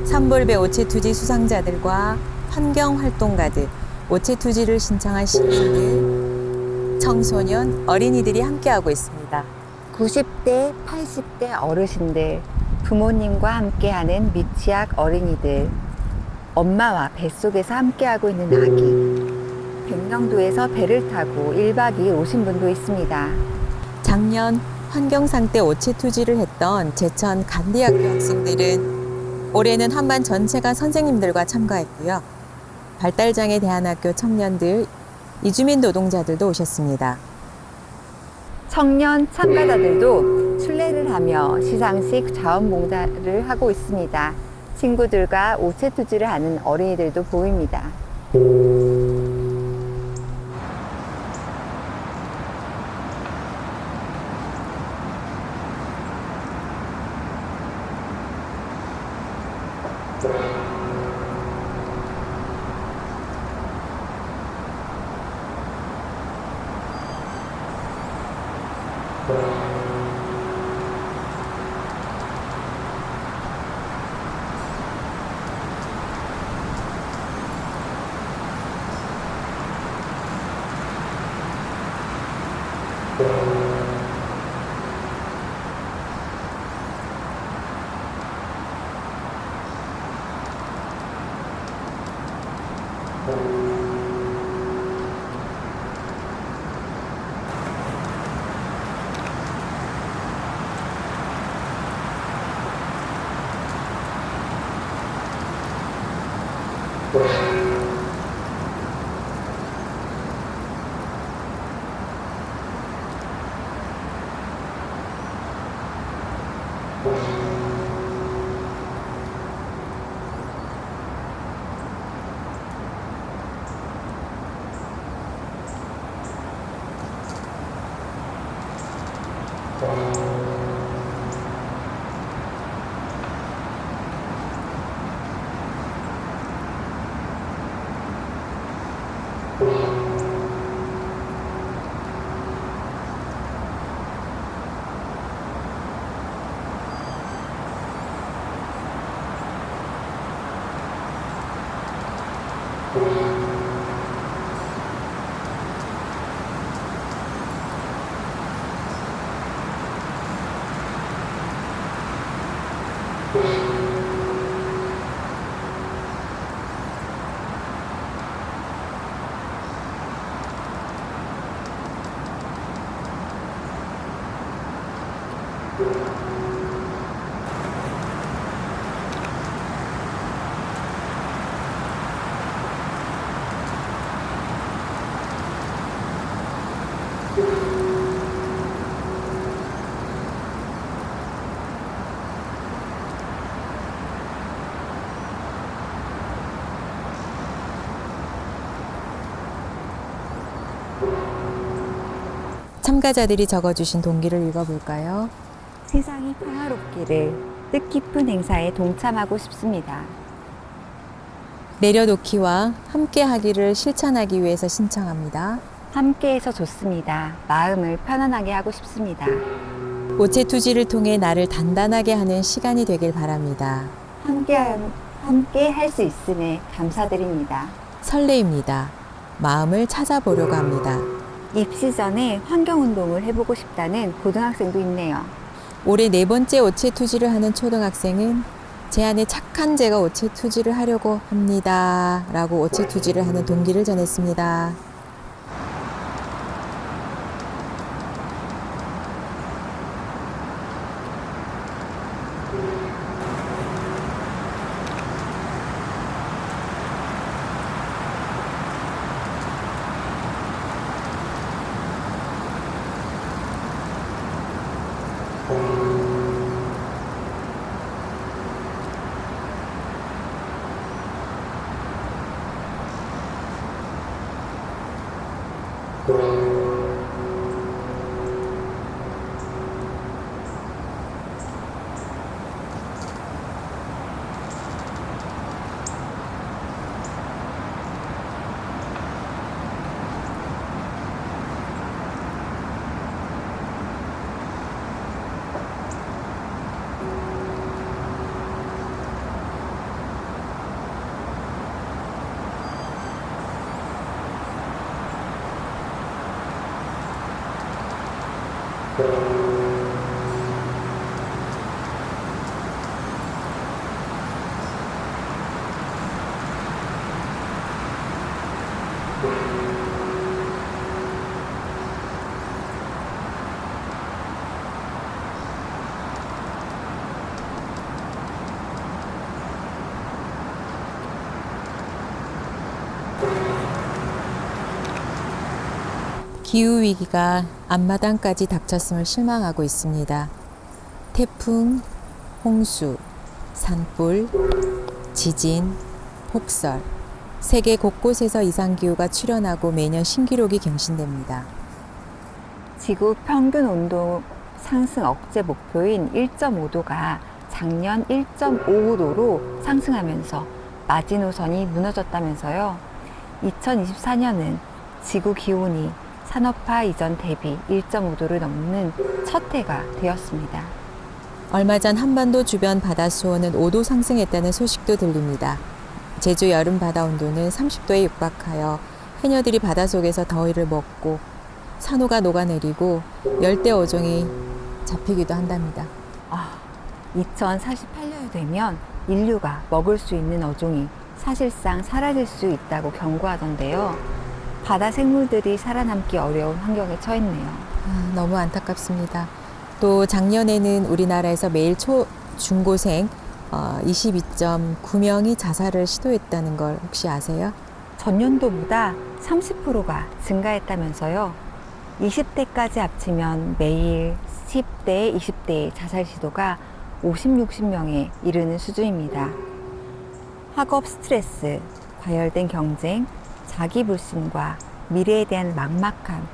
삼보일배 오체투지 수상자들과 환경활동가들, 오체투지를 신청한 시민들, 청소년, 어린이들이 함께하고 있습니다. 90대, 80대 어르신들, 부모님과 함께하는 미취학 어린이들, 엄마와 뱃속에서 함께하고 있는 아기, 백령도에서 배를 타고 1박 2일 오신 분도 있습니다. 작년 환경상 때 오체 투지를 했던 제천 간디학교 학생들은 올해는 한반 전체가 선생님들과 참가했고요. 발달장애 대안학교 청년들, 이주민 노동자들도 오셨습니다. 청년 참가자들도 순례를 하며 시상식 자원봉사를 하고 있습니다. 친구들과 오체투지를 하는 어린이들도 보입니다. 참가자들이 적어주신 동기를 읽어볼까요? 세상이 평화롭기를 뜻깊은 행사에 동참하고 싶습니다. 내려놓기와 함께하기를 실천하기 위해서 신청합니다. 함께해서 좋습니다. 마음을 편안하게 하고 싶습니다. 오체 투지를 통해 나를 단단하게 하는 시간이 되길 바랍니다. 함께 할 수 있음에 감사드립니다. 설레입니다. 마음을 찾아보려고 합니다. 입시 전에 환경운동을 해보고 싶다는 고등학생도 있네요. 올해 4번째 오체 투지를 하는 초등학생은 제 안에 착한 제가 오체 투지를 하려고 합니다. 라고 오체 투지를 하는 동기를 전했습니다. 기후위기가 앞마당까지 닥쳤음을 실망하고 있습니다. 태풍, 홍수, 산불, 지진, 폭설, 세계 곳곳에서 이상기후가 출현하고 매년 신기록이 갱신됩니다. 지구 평균 온도 상승 억제 목표인 1.5도가 작년 1.55도로 상승하면서 마지노선이 무너졌다면서요. 2024년은 지구 기온이 산업화 이전 대비 1.5도를 넘는 첫 해가 되었습니다. 얼마 전 한반도 주변 바다 수온은 5도 상승했다는 소식도 들립니다. 제주 여름 바다 온도는 30도에 육박하여 해녀들이 바닷속에서 더위를 먹고 산호가 녹아내리고 열대 어종이 잡히기도 한답니다. 2048년이 되면 인류가 먹을 수 있는 어종이 사실상 사라질 수 있다고 경고하던데요. 바다 생물들이 살아남기 어려운 환경에 처했네요. 너무 안타깝습니다. 또 작년에는 우리나라에서 매일 중고생 22.9명이 자살을 시도했다는 걸 혹시 아세요? 전년도보다 30%가 증가했다면서요. 20대까지 합치면 매일 10대, 20대의 자살 시도가 50, 60명에 이르는 수준입니다. 학업 스트레스, 과열된 경쟁, 자기 불신과 미래에 대한 막막함.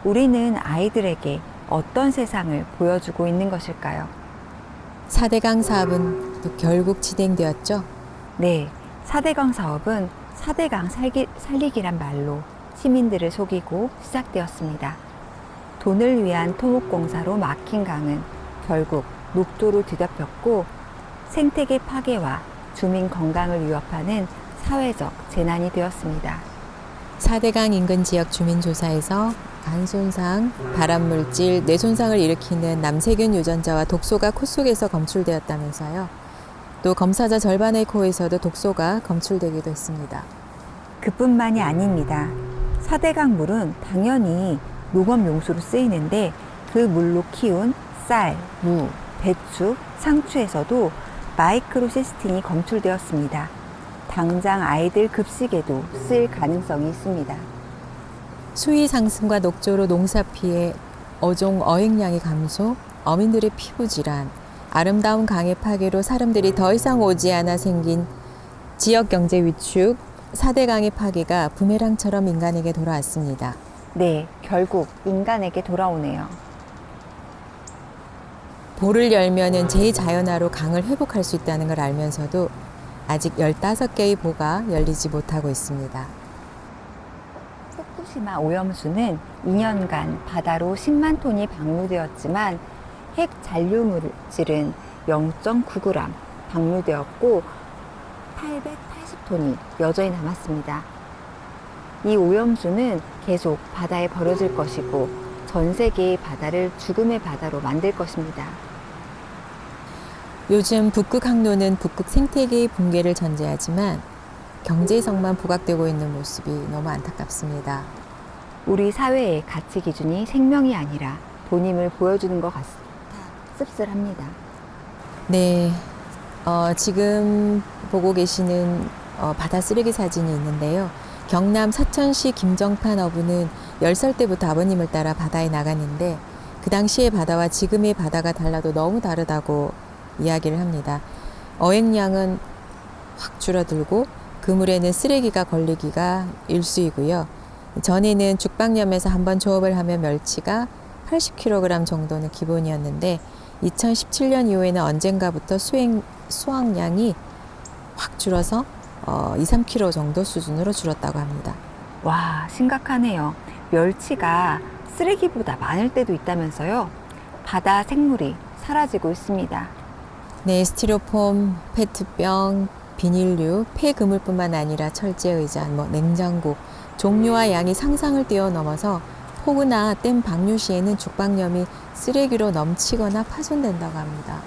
우리는 아이들에게 어떤 세상을 보여주고 있는 것일까요? 4대강 사업은 또 결국 진행되었죠? 네, 4대강 사업은 4대강 살리기란 말로 시민들을 속이고 시작되었습니다. 돈을 위한 토목공사로 막힌 강은 결국 녹도로 뒤덮였고 생태계 파괴와 주민 건강을 위협하는 사회적 재난이 되었습니다. 4대강 인근 지역 주민조사에서 간손상, 발암물질, 뇌손상을 일으키는 남세균 유전자와 독소가 코 속에서 검출되었다면서요. 또 검사자 절반의 코에서도 독소가 검출되기도 했습니다. 그뿐만이 아닙니다. 4대강 물은 당연히 농업용수로 쓰이는데 그 물로 키운 쌀, 무, 배추, 상추에서도 마이크로시스틴이 검출되었습니다. 당장 아이들 급식에도 쓰일 가능성이 있습니다. 수위 상승과 녹조로 농사 피해, 어종 어획량이 감소, 어민들의 피부 질환, 아름다운 강의 파괴로 사람들이 더 이상 오지 않아 생긴 지역 경제 위축, 4대강의 파괴가 부메랑처럼 인간에게 돌아왔습니다. 네, 결국 인간에게 돌아오네요. 볼을 열면은 제2자연화로 강을 회복할 수 있다는 걸 알면서도 아직 15개의 보가 열리지 못하고 있습니다. 후쿠시마 오염수는 2년간 바다로 10만 톤이 방류되었지만 핵 잔류물질은 0.9g 방류되었고 880톤이 여전히 남았습니다. 이 오염수는 계속 바다에 버려질 것이고 전 세계의 바다를 죽음의 바다로 만들 것입니다. 요즘 북극 항로는 북극 생태계의 붕괴를 전제하지만 경제성만 부각되고 있는 모습이 너무 안타깝습니다. 우리 사회의 가치 기준이 생명이 아니라 돈임을 보여주는 것 같아 씁쓸합니다. 네, 지금 보고 계시는 바다 쓰레기 사진이 있는데요. 경남 사천시 김정판 어부는 10살 때부터 아버님을 따라 바다에 나갔는데 그 당시의 바다와 지금의 바다가 달라도 너무 다르다고 이야기를 합니다. 어획량은 확 줄어들고 그물에는 쓰레기가 걸리기가 일쑤이고요. 전에는 죽방염에서 한번 조업을 하면 멸치가 80kg 정도는 기본이었는데 2017년 이후에는 언젠가부터 수확량이 확 줄어서 2, 3kg 정도 수준으로 줄었다고 합니다. 와, 심각하네요. 멸치가 쓰레기보다 많을 때도 있다면서요. 바다 생물이 사라지고 있습니다. 네, 스티로폼, 페트병, 비닐류, 폐그물뿐만 아니라 철제 의자, 냉장고, 종류와 양이 상상을 뛰어넘어서 폭우나 댐 방류 시에는 죽방염이 쓰레기로 넘치거나 파손된다고 합니다.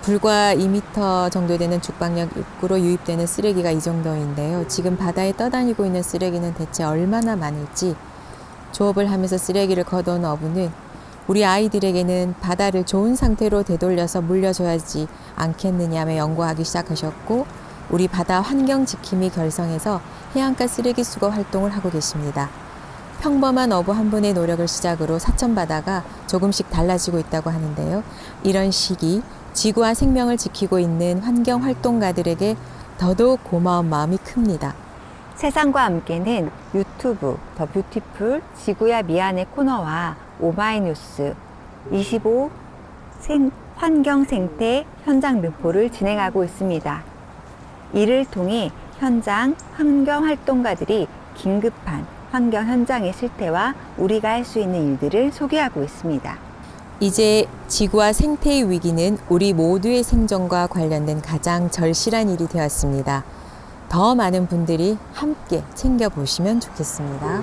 불과 2m 정도 되는 죽방역 입구로 유입되는 쓰레기가 이 정도인데요. 지금 바다에 떠다니고 있는 쓰레기는 대체 얼마나 많을지 조업을 하면서 쓰레기를 걷어온 어부는 우리 아이들에게는 바다를 좋은 상태로 되돌려서 물려줘야지 않겠느냐며 연구하기 시작하셨고 우리 바다 환경 지킴이 결성해서 해안가 쓰레기 수거 활동을 하고 계십니다. 평범한 어부 한 분의 노력을 시작으로 사천 바다가 조금씩 달라지고 있다고 하는데요. 이런 시기 지구와 생명을 지키고 있는 환경 활동가들에게 더더욱 고마운 마음이 큽니다. 세상과 함께는 유튜브 더 뷰티풀 지구야 미안해 코너와 오마이뉴스 25 환경 생태 현장 르포를 진행하고 있습니다. 이를 통해 현장 환경 활동가들이 긴급한 환경 현장의 실태와 우리가 할 수 있는 일들을 소개하고 있습니다. 이제 지구와 생태의 위기는 우리 모두의 생존과 관련된 가장 절실한 일이 되었습니다. 더 많은 분들이 함께 챙겨보시면 좋겠습니다.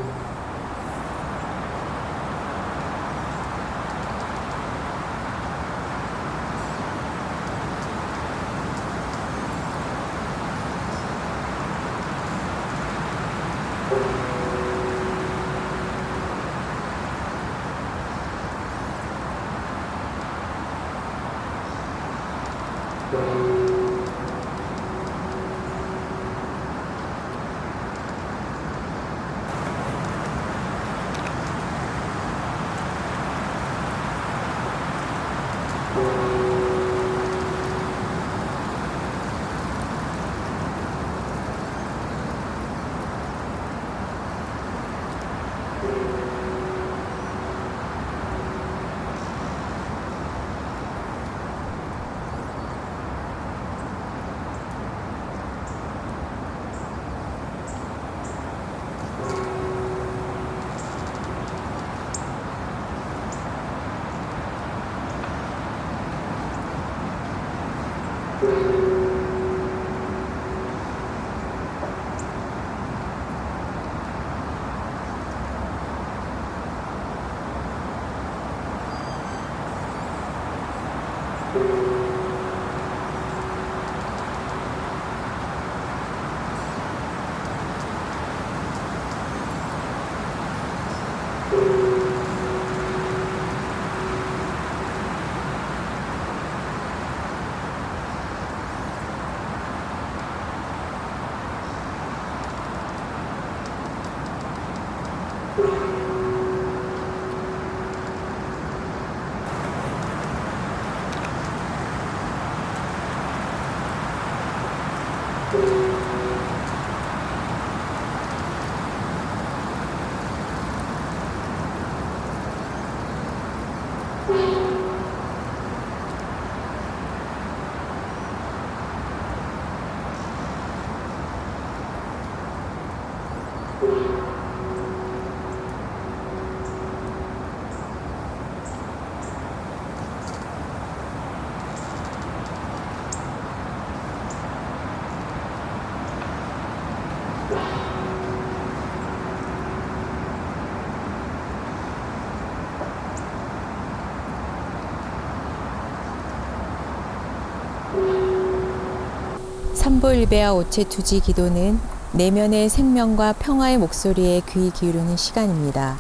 삼보일배와 오체투지 기도는 내면의 생명과 평화의 목소리에 귀 기울이는 시간입니다.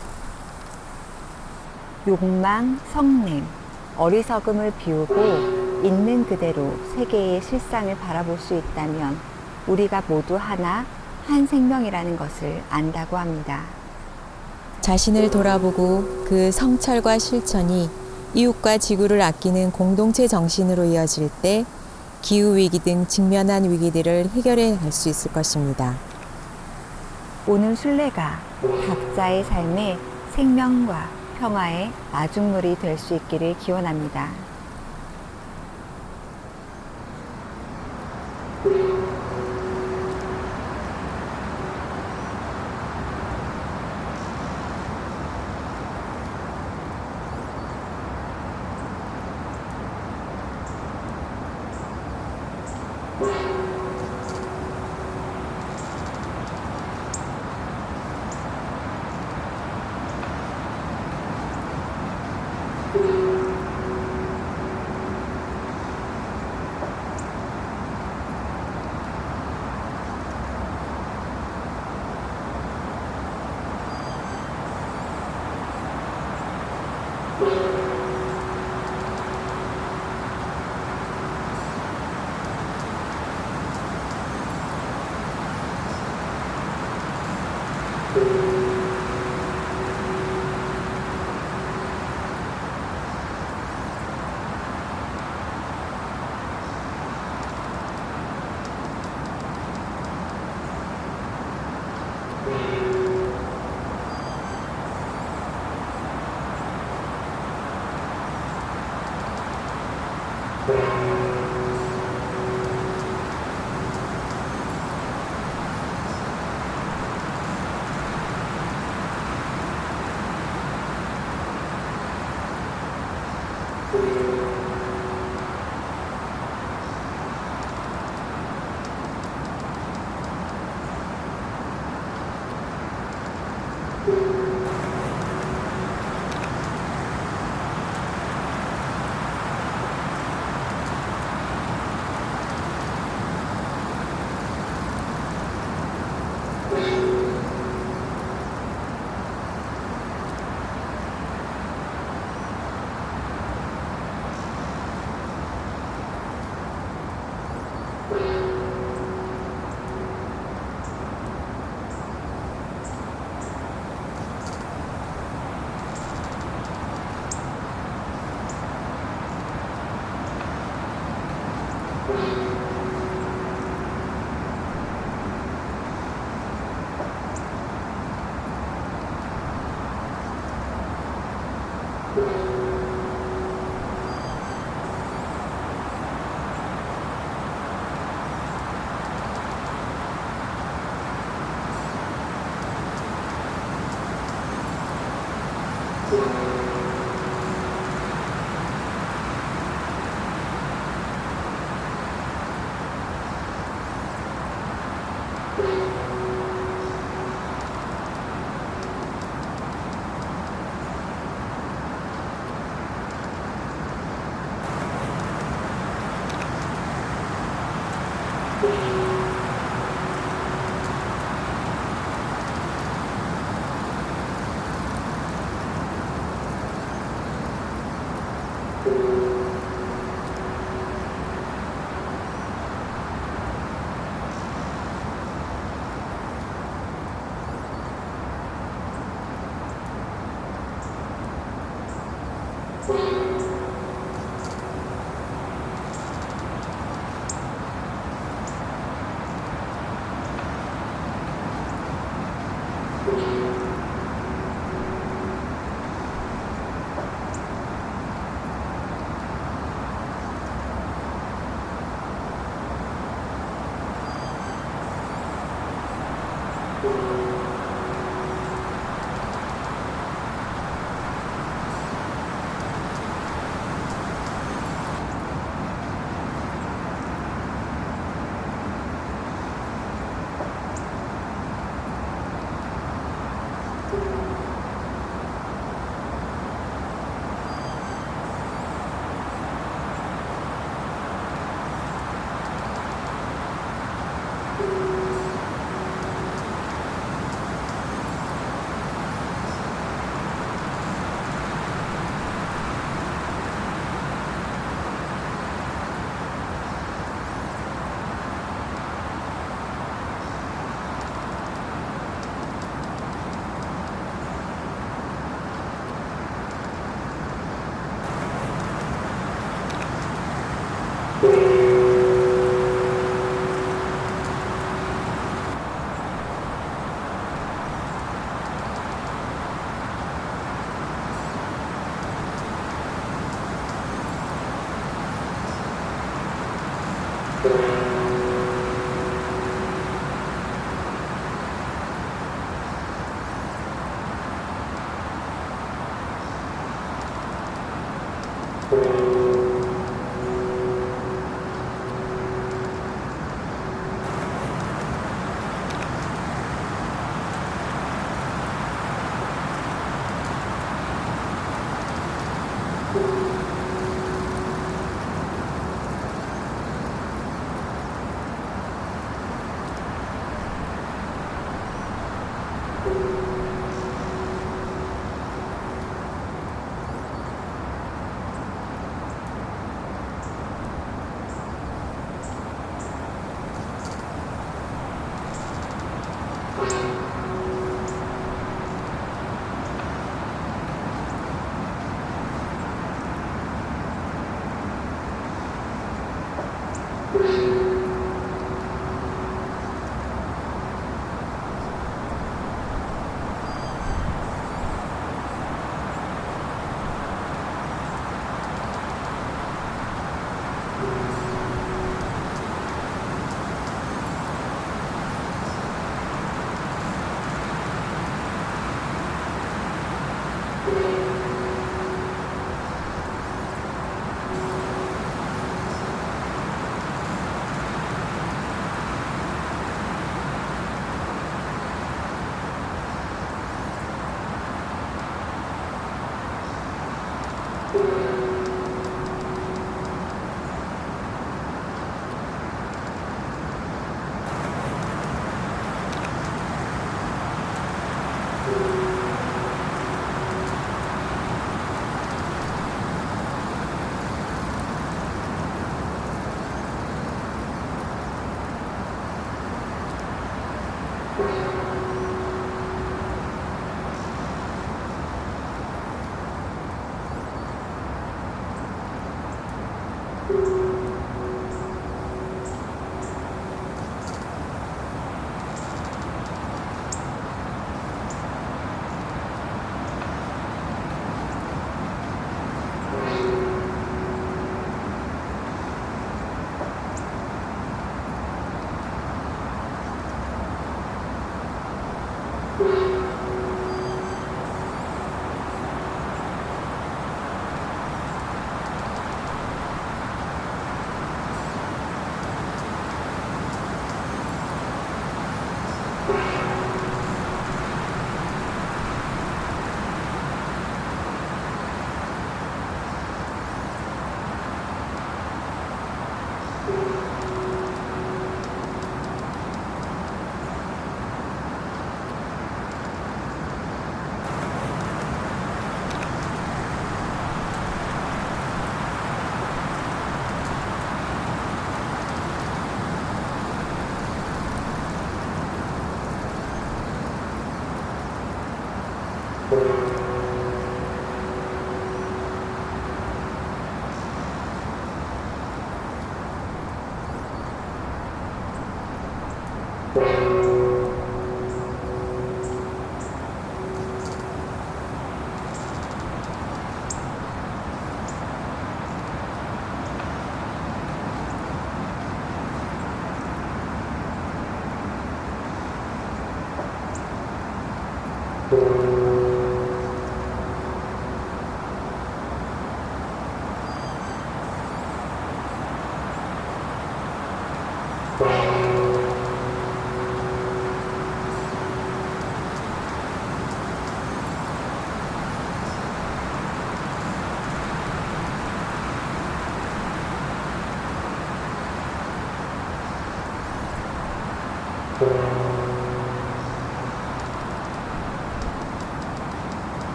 욕망, 성냄, 어리석음을 비우고 있는 그대로 세계의 실상을 바라볼 수 있다면 우리가 모두 하나, 한 생명이라는 것을 안다고 합니다. 자신을 돌아보고 그 성찰과 실천이 이웃과 지구를 아끼는 공동체 정신으로 이어질 때 기후위기 등 직면한 위기들을 해결해 갈 수 있을 것입니다. 오늘 순례가 각자의 삶에 생명과 평화의 마중물이 될 수 있기를 기원합니다.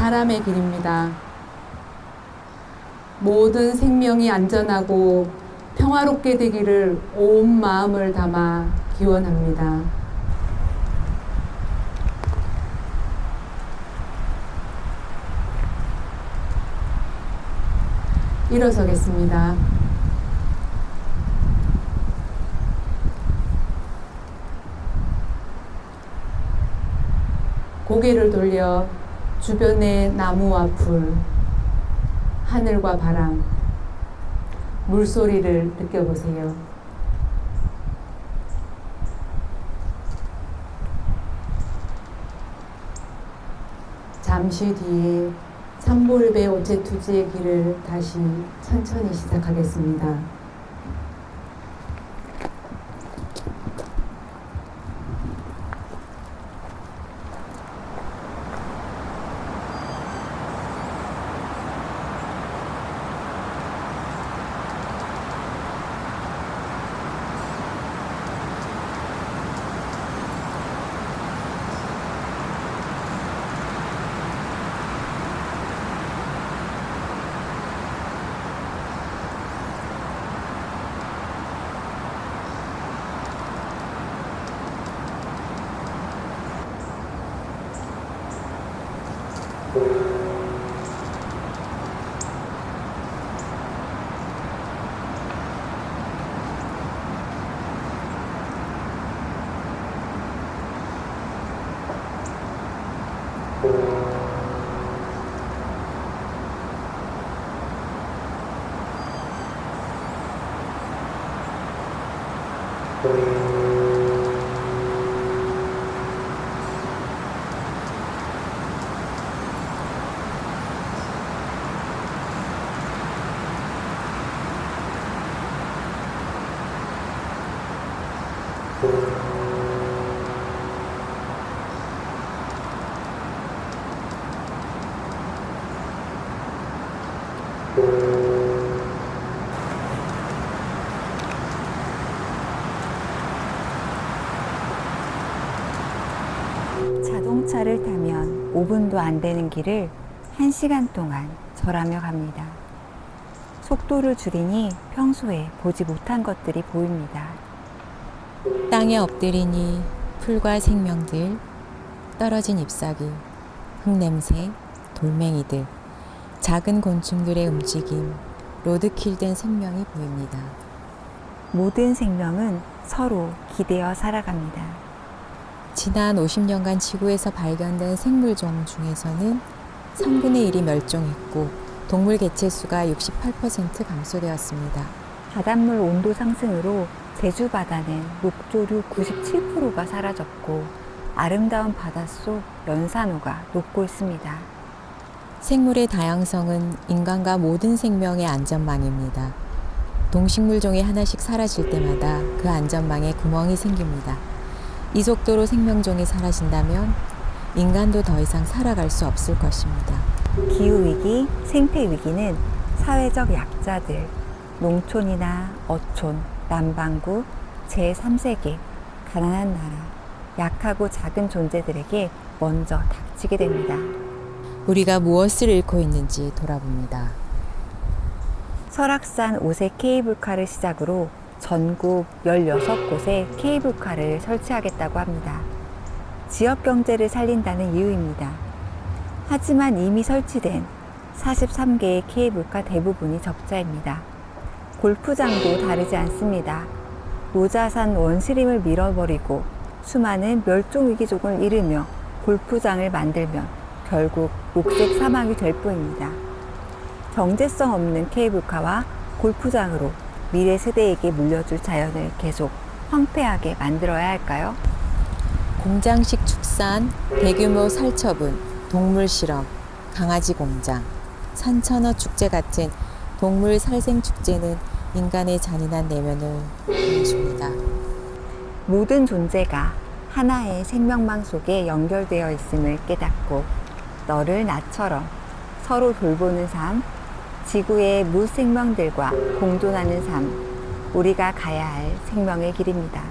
사람의 길입니다. 모든 생명이 안전하고 평화롭게 되기를 온 마음을 담아 기원합니다. 일어서겠습니다. 고개를 돌려 주변의 나무와 풀, 하늘과 바람, 물소리를 느껴보세요. 잠시 뒤에 삼보일배 오체투지의 길을 다시 천천히 시작하겠습니다. 자동차를 타면 5분도 안 되는 길을 1시간 동안 절하며 갑니다. 속도를 줄이니 평소에 보지 못한 것들이 보입니다. 땅에 엎드리니 풀과 생명들, 떨어진 잎사귀, 흙냄새, 돌멩이들, 작은 곤충들의 움직임, 로드킬된 생명이 보입니다. 모든 생명은 서로 기대어 살아갑니다. 지난 50년간 지구에서 발견된 생물종 중에서는 3분의 1이 멸종했고 동물 개체수가 68% 감소되었습니다. 바닷물 온도 상승으로 제주 바다는 녹조류 97%가 사라졌고 아름다운 바닷속 연산호가 녹고 있습니다. 생물의 다양성은 인간과 모든 생명의 안전망입니다. 동식물종이 하나씩 사라질 때마다 그 안전망에 구멍이 생깁니다. 이 속도로 생명종이 사라진다면 인간도 더 이상 살아갈 수 없을 것입니다. 기후위기, 생태위기는 사회적 약자들, 농촌이나 어촌, 남반구, 제3세계, 가난한 나라, 약하고 작은 존재들에게 먼저 닥치게 됩니다. 우리가 무엇을 잃고 있는지 돌아봅니다. 설악산 5세 케이블카를 시작으로 전국 16곳에 케이블카를 설치하겠다고 합니다. 지역 경제를 살린다는 이유입니다. 하지만 이미 설치된 43개의 케이블카 대부분이 적자입니다. 골프장도 다르지 않습니다. 노자산 원시림을 밀어버리고 수많은 멸종위기종을 잃으며 골프장을 만들면 결국 녹색 사막이 될 뿐입니다. 경제성 없는 케이블카와 골프장으로 미래 세대에게 물려줄 자연을 계속 황폐하게 만들어야 할까요? 공장식 축산, 대규모 살처분, 동물 실험, 강아지 공장, 산천어 축제 같은 동물 살생 축제는 인간의 잔인한 내면을 보여줍니다. 모든 존재가 하나의 생명망 속에 연결되어 있음을 깨닫고 너를 나처럼 서로 돌보는 삶, 지구의 무생명들과 공존하는 삶, 우리가 가야 할 생명의 길입니다.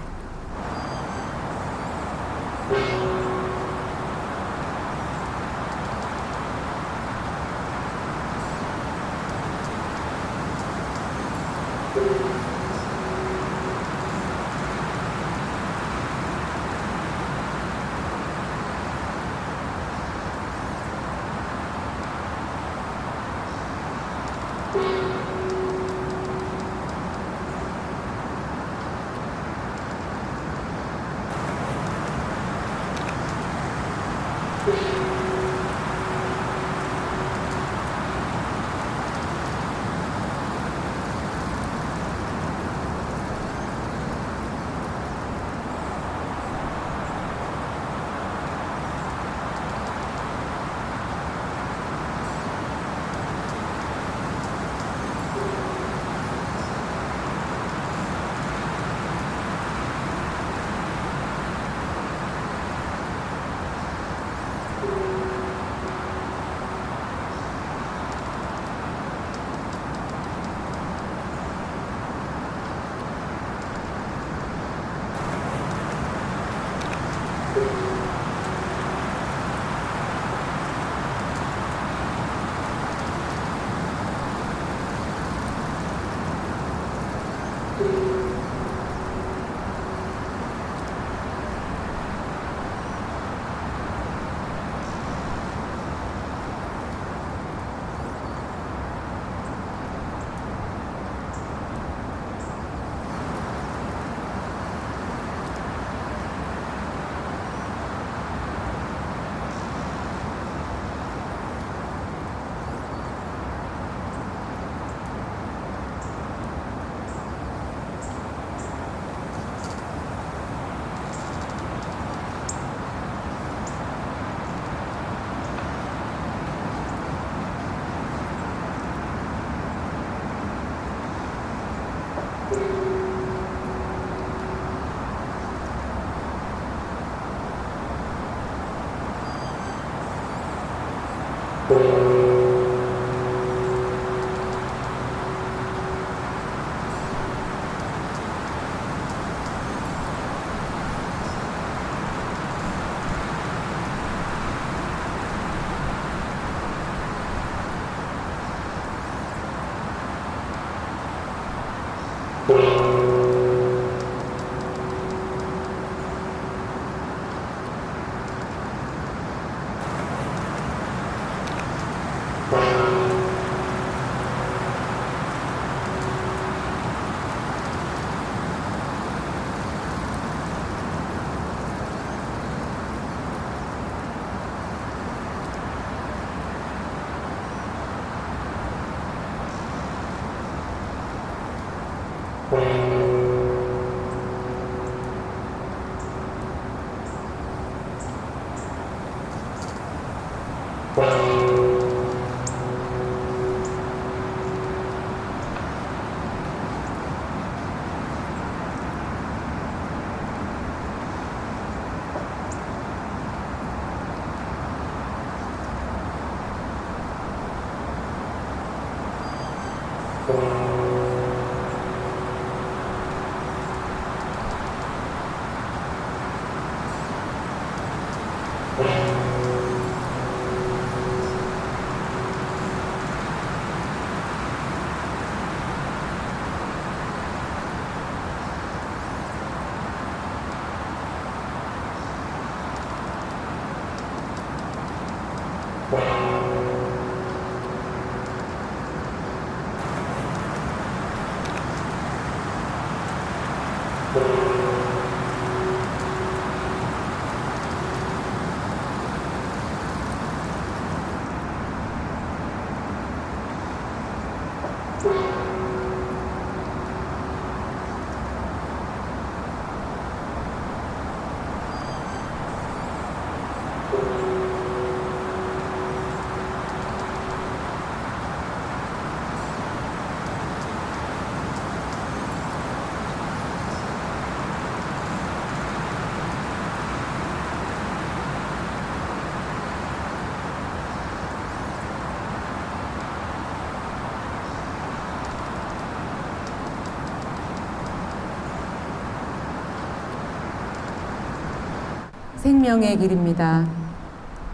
생명의 길입니다.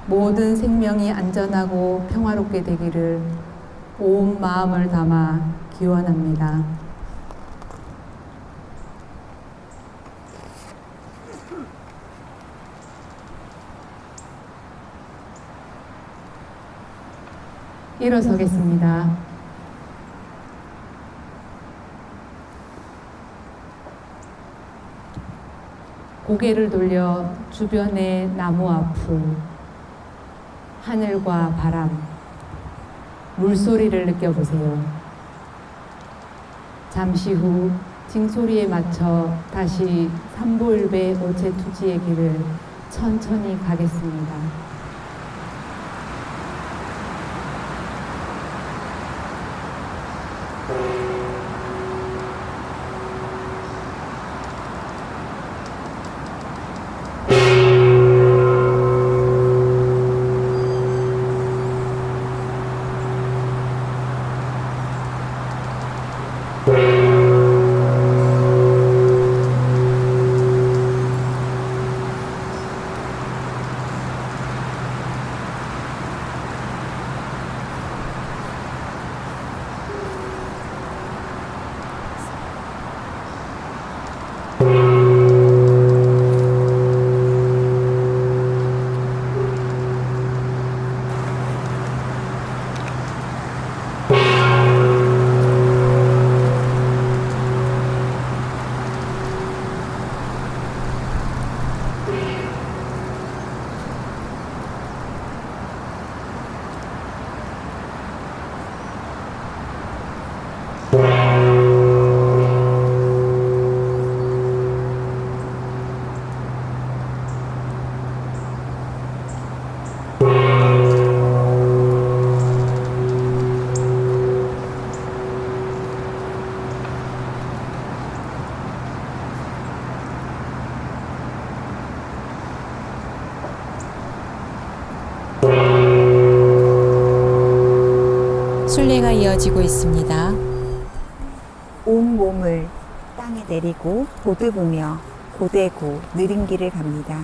모든 생명이 안전하고 평화롭게 되기를 온 마음을 담아 기원합니다. 일어서겠습니다. 고개를 돌려 주변의 나무 앞을, 하늘과 바람, 물소리를 느껴보세요. 잠시 후 징소리에 맞춰 다시 삼보일배 오체투지의 길을 천천히 가겠습니다. 순례가 이어지고 있습니다. 온 몸을 땅에 내리고 보드보며 고되고 느린 길을 갑니다.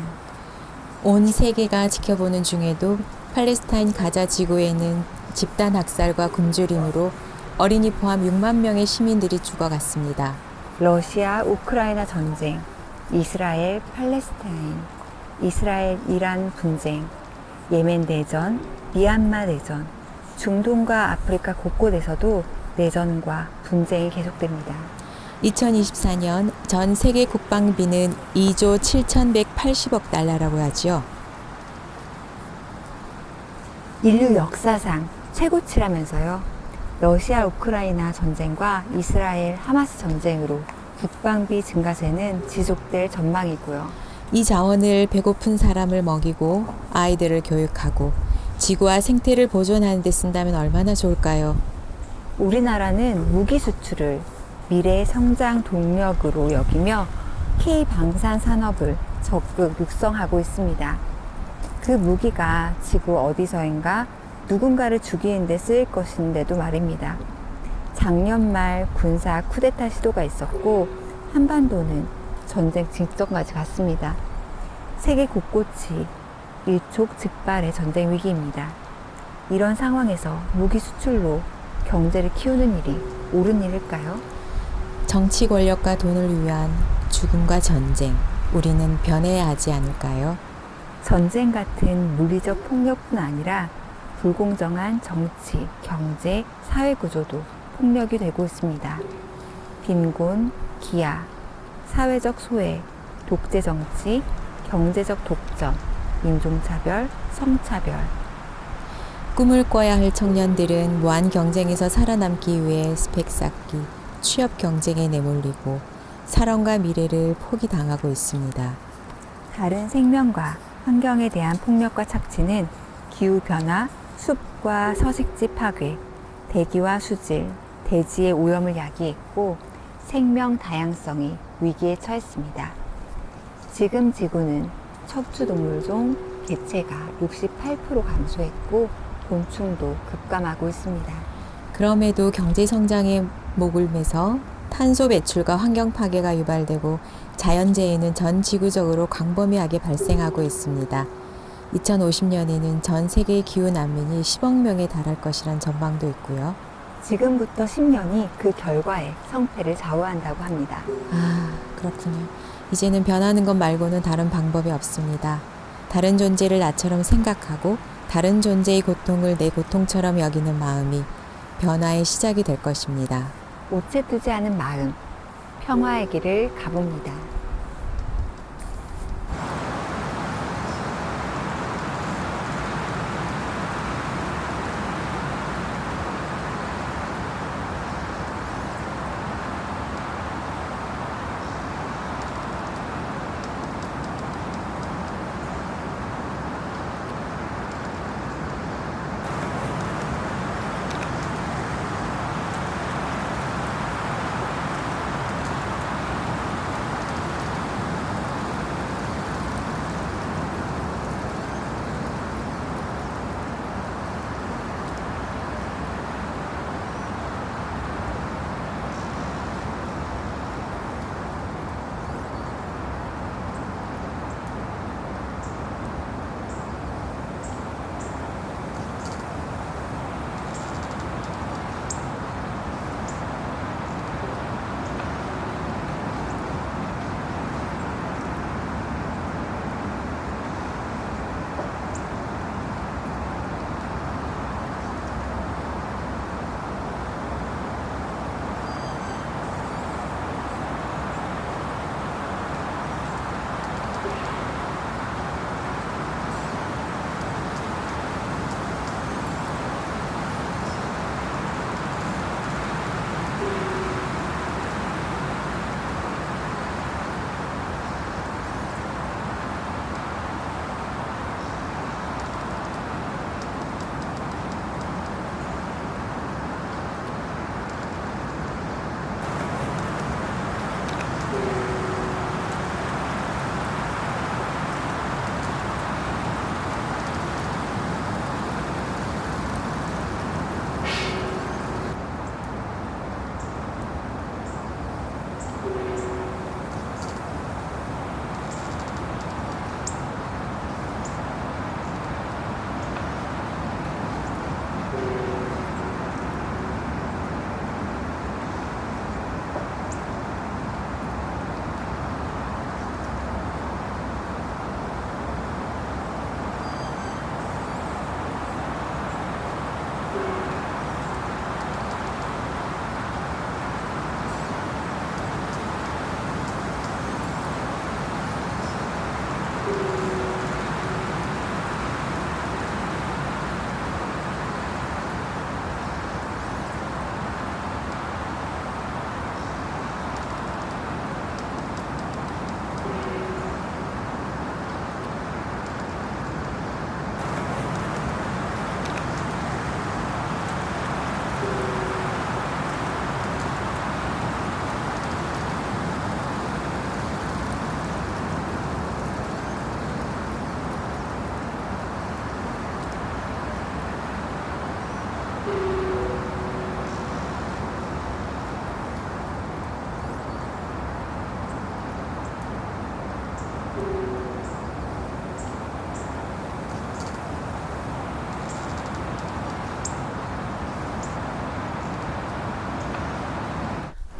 온 세계가 지켜보는 중에도 팔레스타인 가자 지구에는 집단 학살과 굶주림으로 어린이 포함 6만 명의 시민들이 죽어갔습니다. 러시아 우크라이나 전쟁, 이스라엘 팔레스타인, 이스라엘 이란 분쟁, 예멘 내전, 미얀마 내전, 중동과 아프리카 곳곳에서도 내전과 분쟁이 계속됩니다. 2024년 전 세계 국방비는 2조 7,180억 달러라고 하죠. 인류 역사상 최고치라면서요. 러시아 우크라이나 전쟁과 이스라엘 하마스 전쟁으로 국방비 증가세는 지속될 전망이고요. 이 자원을 배고픈 사람을 먹이고 아이들을 교육하고 지구와 생태를 보존하는 데 쓴다면 얼마나 좋을까요? 우리나라는 무기 수출을 미래의 성장 동력으로 여기며 K-방산 산업을 적극 육성하고 있습니다. 그 무기가 지구 어디서인가 누군가를 죽이는 데 쓰일 것인데도 말입니다. 작년 말 군사 쿠데타 시도가 있었고 한반도는 전쟁 직전까지 갔습니다. 세계 곳곳이 일촉즉발의 전쟁 위기입니다. 이런 상황에서 무기 수출로 경제를 키우는 일이 옳은 일일까요? 정치 권력과 돈을 위한 죽음과 전쟁, 우리는 변해야 하지 않을까요? 전쟁 같은 물리적 폭력뿐 아니라 불공정한 정치, 경제, 사회 구조도 폭력이 되고 있습니다. 빈곤, 기아, 사회적 소외, 독재 정치, 경제적 독점, 인종차별, 성차별. 꿈을 꿔야 할 청년들은 무한 경쟁에서 살아남기 위해 스펙 쌓기, 취업 경쟁에 내몰리고 사랑과 미래를 포기당하고 있습니다. 다른 생명과 환경에 대한 폭력과 착취는 기후변화, 숲과 서식지 파괴, 대기와 수질, 대지의 오염을 야기했고 생명 다양성이 위기에 처했습니다. 지금 지구는 척추동물종 개체가 68% 감소했고 곤충도 급감하고 있습니다. 그럼에도 경제 성장의 목을 매서 탄소 배출과 환경 파괴가 유발되고 자연재해는 전 지구적으로 광범위하게 발생하고 있습니다. 2050년에는 전 세계 기후 난민이 10억 명에 달할 것이란 전망도 있고요. 지금부터 10년이 그 결과의 성패를 좌우한다고 합니다. 아, 그렇군요. 이제는 변하는 것 말고는 다른 방법이 없습니다. 다른 존재를 나처럼 생각하고 다른 존재의 고통을 내 고통처럼 여기는 마음이 변화의 시작이 될 것입니다. 오체투지하는 마음, 평화의 길을 가봅니다.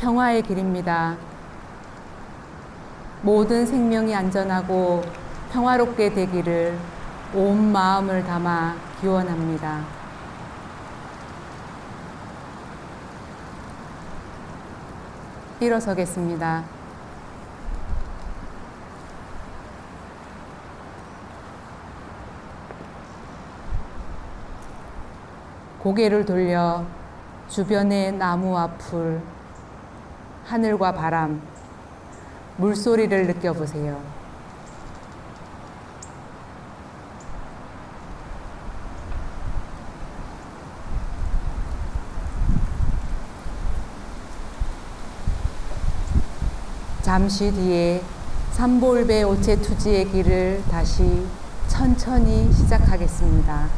평화의 길입니다. 모든 생명이 안전하고 평화롭게 되기를 온 마음을 담아 기원합니다. 일어서겠습니다. 고개를 돌려 주변의 나무와 풀, 하늘과 바람, 물소리를 느껴보세요. 잠시 뒤에 삼보일배 오체투지의 길을 다시 천천히 시작하겠습니다.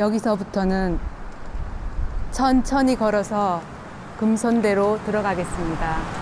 여기서부터는 천천히 걸어서 금손대로 들어가겠습니다.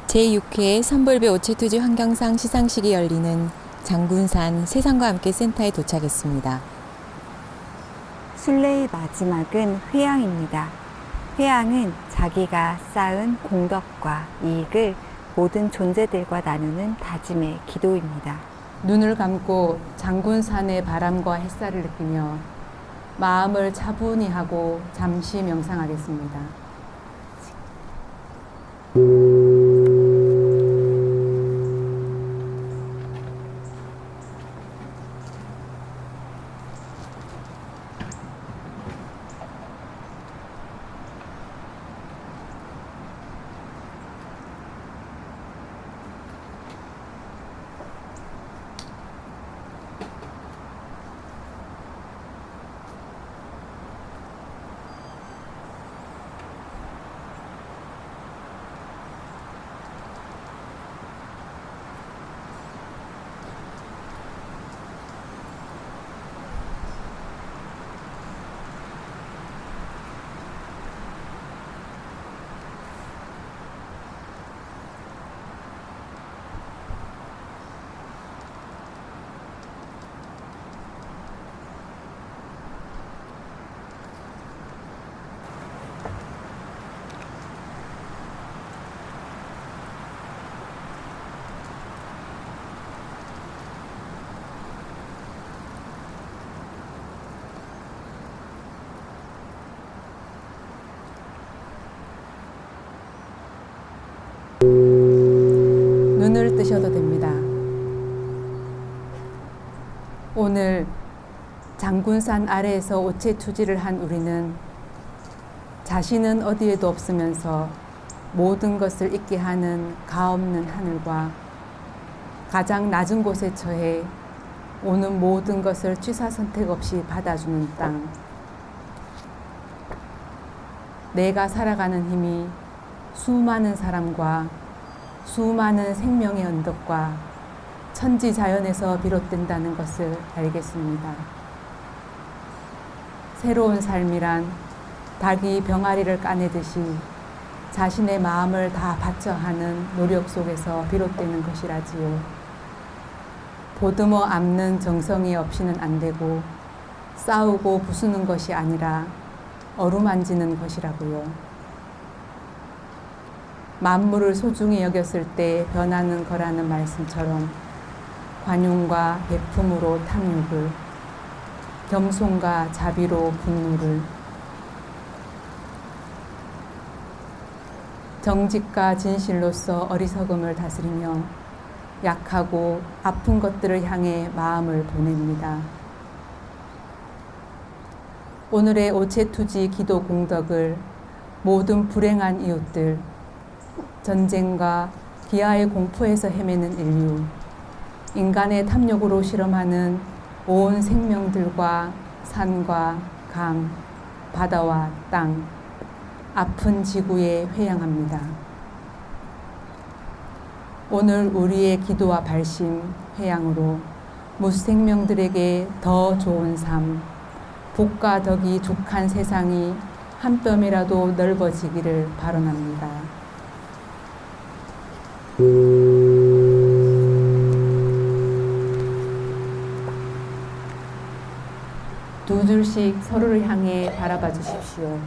제6회 선볼배 오체투지 환경상 시상식이 열리는 장군산 세상과 함께 센터에 도착했습니다. 순례의 마지막은 회양입니다. 회양은 자기가 쌓은 공덕과 이익을 모든 존재들과 나누는 다짐의 기도입니다. 눈을 감고 장군산의 바람과 햇살을 느끼며 마음을 차분히 하고 잠시 명상하겠습니다. 눈을 뜨셔도 됩니다. 오늘 장군산 아래에서 오체투지를 한 우리는 자신은 어디에도 없으면서 모든 것을 잊게 하는 가없는 하늘과 가장 낮은 곳에 처해 오는 모든 것을 취사 선택 없이 받아주는 땅, 내가 살아가는 힘이 수많은 사람과 수많은 생명의 언덕과 천지 자연에서 비롯된다는 것을 알겠습니다. 새로운 삶이란 닭이 병아리를 까내듯이 자신의 마음을 다 바쳐 하는 노력 속에서 비롯되는 것이라지요. 보듬어 안는 정성이 없이는 안 되고 싸우고 부수는 것이 아니라 어루만지는 것이라고요. 만물을 소중히 여겼을 때 변하는 거라는 말씀처럼 관용과 베품으로 탐욕을, 겸손과 자비로 분노를, 정직과 진실로서 어리석음을 다스리며 약하고 아픈 것들을 향해 마음을 보냅니다. 오늘의 오체투지 기도 공덕을 모든 불행한 이웃들, 전쟁과 기아의 공포에서 헤매는 인류, 인간의 탐욕으로 실험하는 온 생명들과 산과 강, 바다와 땅, 아픈 지구에 회양합니다. 오늘 우리의 기도와 발심, 회양으로 무생명들에게 더 좋은 삶, 복과 덕이 족한 세상이 한 뼘이라도 넓어지기를 발언합니다. 두 줄씩 서로를 향해 바라봐 주십시오.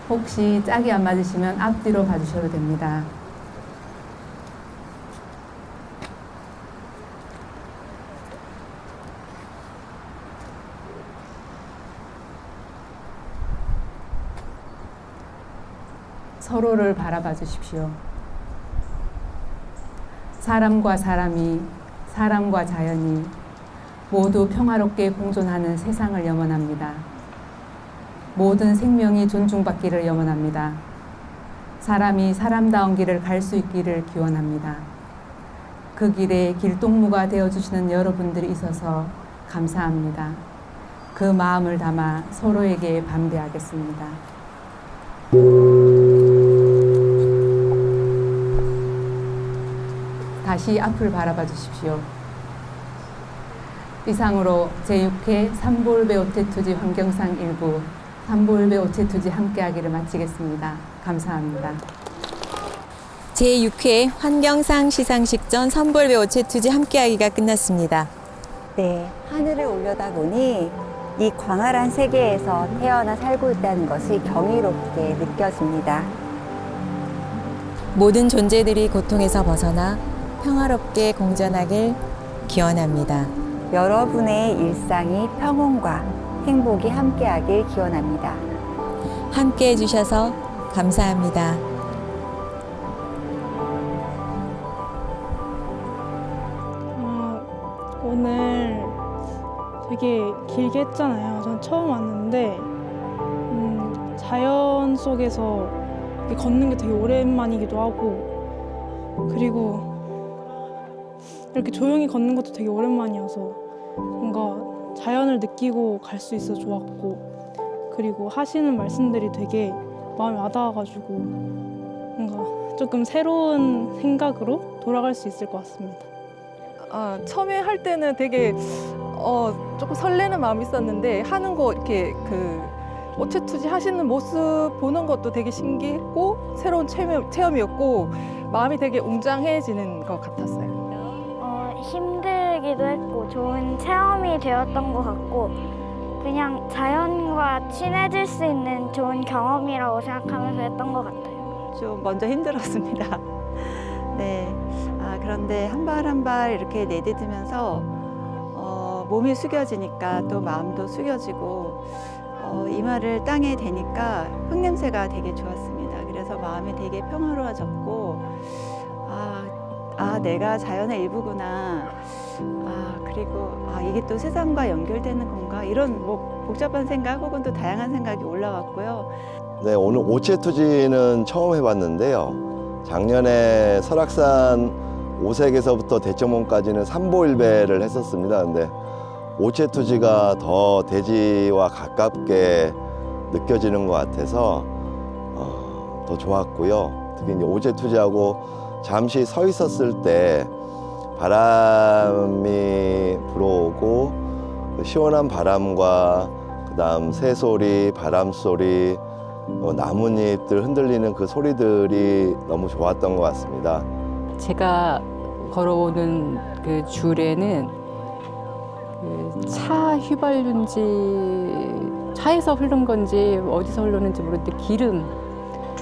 혹시 짝이 안 맞으시면 앞뒤로 봐주셔도 됩니다. 서로를 바라봐 주십시오. 사람과 사람이, 사람과 자연이 모두 평화롭게 공존하는 세상을 염원합니다. 모든 생명이 존중받기를 염원합니다. 사람이 사람다운 길을 갈 수 있기를 기원합니다. 그 길에 길동무가 되어주시는 여러분들이 있어서 감사합니다. 그 마음을 담아 서로에게 반배하겠습니다. 다시 앞을 바라봐 주십시오. 이상으로 제6회 삼보울배 오체투지 환경상 일부 삼보울배 오체투지 함께하기를 마치겠습니다. 감사합니다. 제6회 환경상 시상식 전 삼보울배 오체투지 함께하기가 끝났습니다. 네, 하늘을 올려다보니 이 광활한 세계에서 태어나 살고 있다는 것이 경이롭게 느껴집니다. 모든 존재들이 고통에서 벗어나 평화롭게 공존하길 기원합니다. 여러분의 일상이 평온과 행복이 함께하길 기원합니다. 함께 해주셔서 감사합니다. 오늘 되게 길게 했잖아요. 전 처음 왔는데 자연 속에서 이렇게 걷는 게 되게 오랜만이기도 하고, 그리고 이렇게 조용히 걷는 것도 되게 오랜만이어서 뭔가 자연을 느끼고 갈 수 있어서 좋았고, 그리고 하시는 말씀들이 되게 마음에 와닿아가지고 뭔가 조금 새로운 생각으로 돌아갈 수 있을 것 같습니다. 처음에 할 때는 되게 조금 설레는 마음이 있었는데, 하는 거 이렇게 오체투지 하시는 모습 보는 것도 되게 신기했고 새로운 체험이었고 마음이 되게 웅장해지는 것 같았어요. 힘들기도 했고 좋은 체험이 되었던 것 같고, 그냥 자연과 친해질 수 있는 좋은 경험이라고 생각하면서 했던 것 같아요. 좀 먼저 힘들었습니다. 네. 그런데 한 발 한 발 이렇게 내딛으면서 몸이 숙여지니까 또 마음도 숙여지고 이마를 땅에 대니까 흙냄새가 되게 좋았습니다. 그래서 마음이 되게 평화로워졌고, 내가 자연의 일부구나. 그리고 이게 또 세상과 연결되는 건가? 이런 복잡한 생각 혹은 또 다양한 생각이 올라왔고요. 네, 오늘 오체투지는 처음 해봤는데요. 작년에 설악산 오색에서부터 대청봉까지는 삼보일배를 했었습니다. 근데 오체투지가 더 대지와 가깝게 느껴지는 것 같아서 더 좋았고요. 특히 이제 오체투지하고 잠시 서 있었을 때 바람이 불어오고 시원한 바람과 그다음 새소리, 바람소리, 나뭇잎들 흔들리는 그 소리들이 너무 좋았던 것 같습니다. 제가 걸어오는 그 줄에는 차 휘발유인지 차에서 흐른 건지 어디서 흐르는지 모르는데 기름,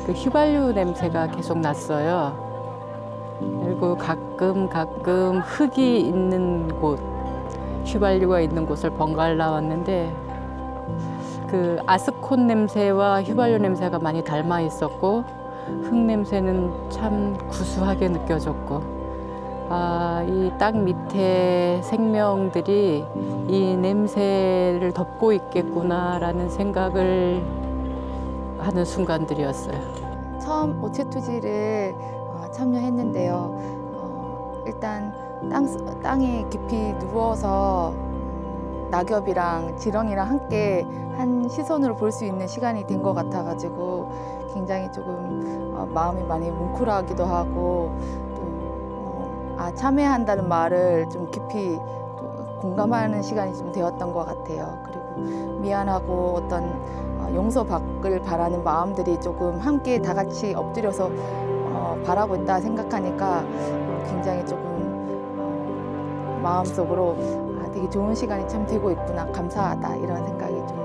그 휘발유 냄새가 계속 났어요. 그리고 가끔 흙이 있는 곳, 휘발유가 있는 곳을 번갈아 왔는데 그 아스콘 냄새와 휘발유 냄새가 많이 닮아 있었고, 흙 냄새는 참 구수하게 느껴졌고, 이 땅 밑에 생명들이 이 냄새를 덮고 있겠구나라는 생각을 하는 순간들이었어요. 처음 오체투지를 참여했는데요. 일단 땅에 깊이 누워서 낙엽이랑 지렁이랑 함께 한 시선으로 볼 수 있는 시간이 된 것 같아가지고 굉장히 조금 마음이 많이 뭉클하기도 하고, 또 참여한다는 말을 좀 깊이 공감하는 시간이 좀 되었던 것 같아요. 그리고 미안하고 어떤 용서받길 바라는 마음들이 조금 함께 다 같이 엎드려서 바라고 있다 생각하니까 굉장히 조금 마음속으로 되게 좋은 시간이 참 되고 있구나, 감사하다 이런 생각이 좀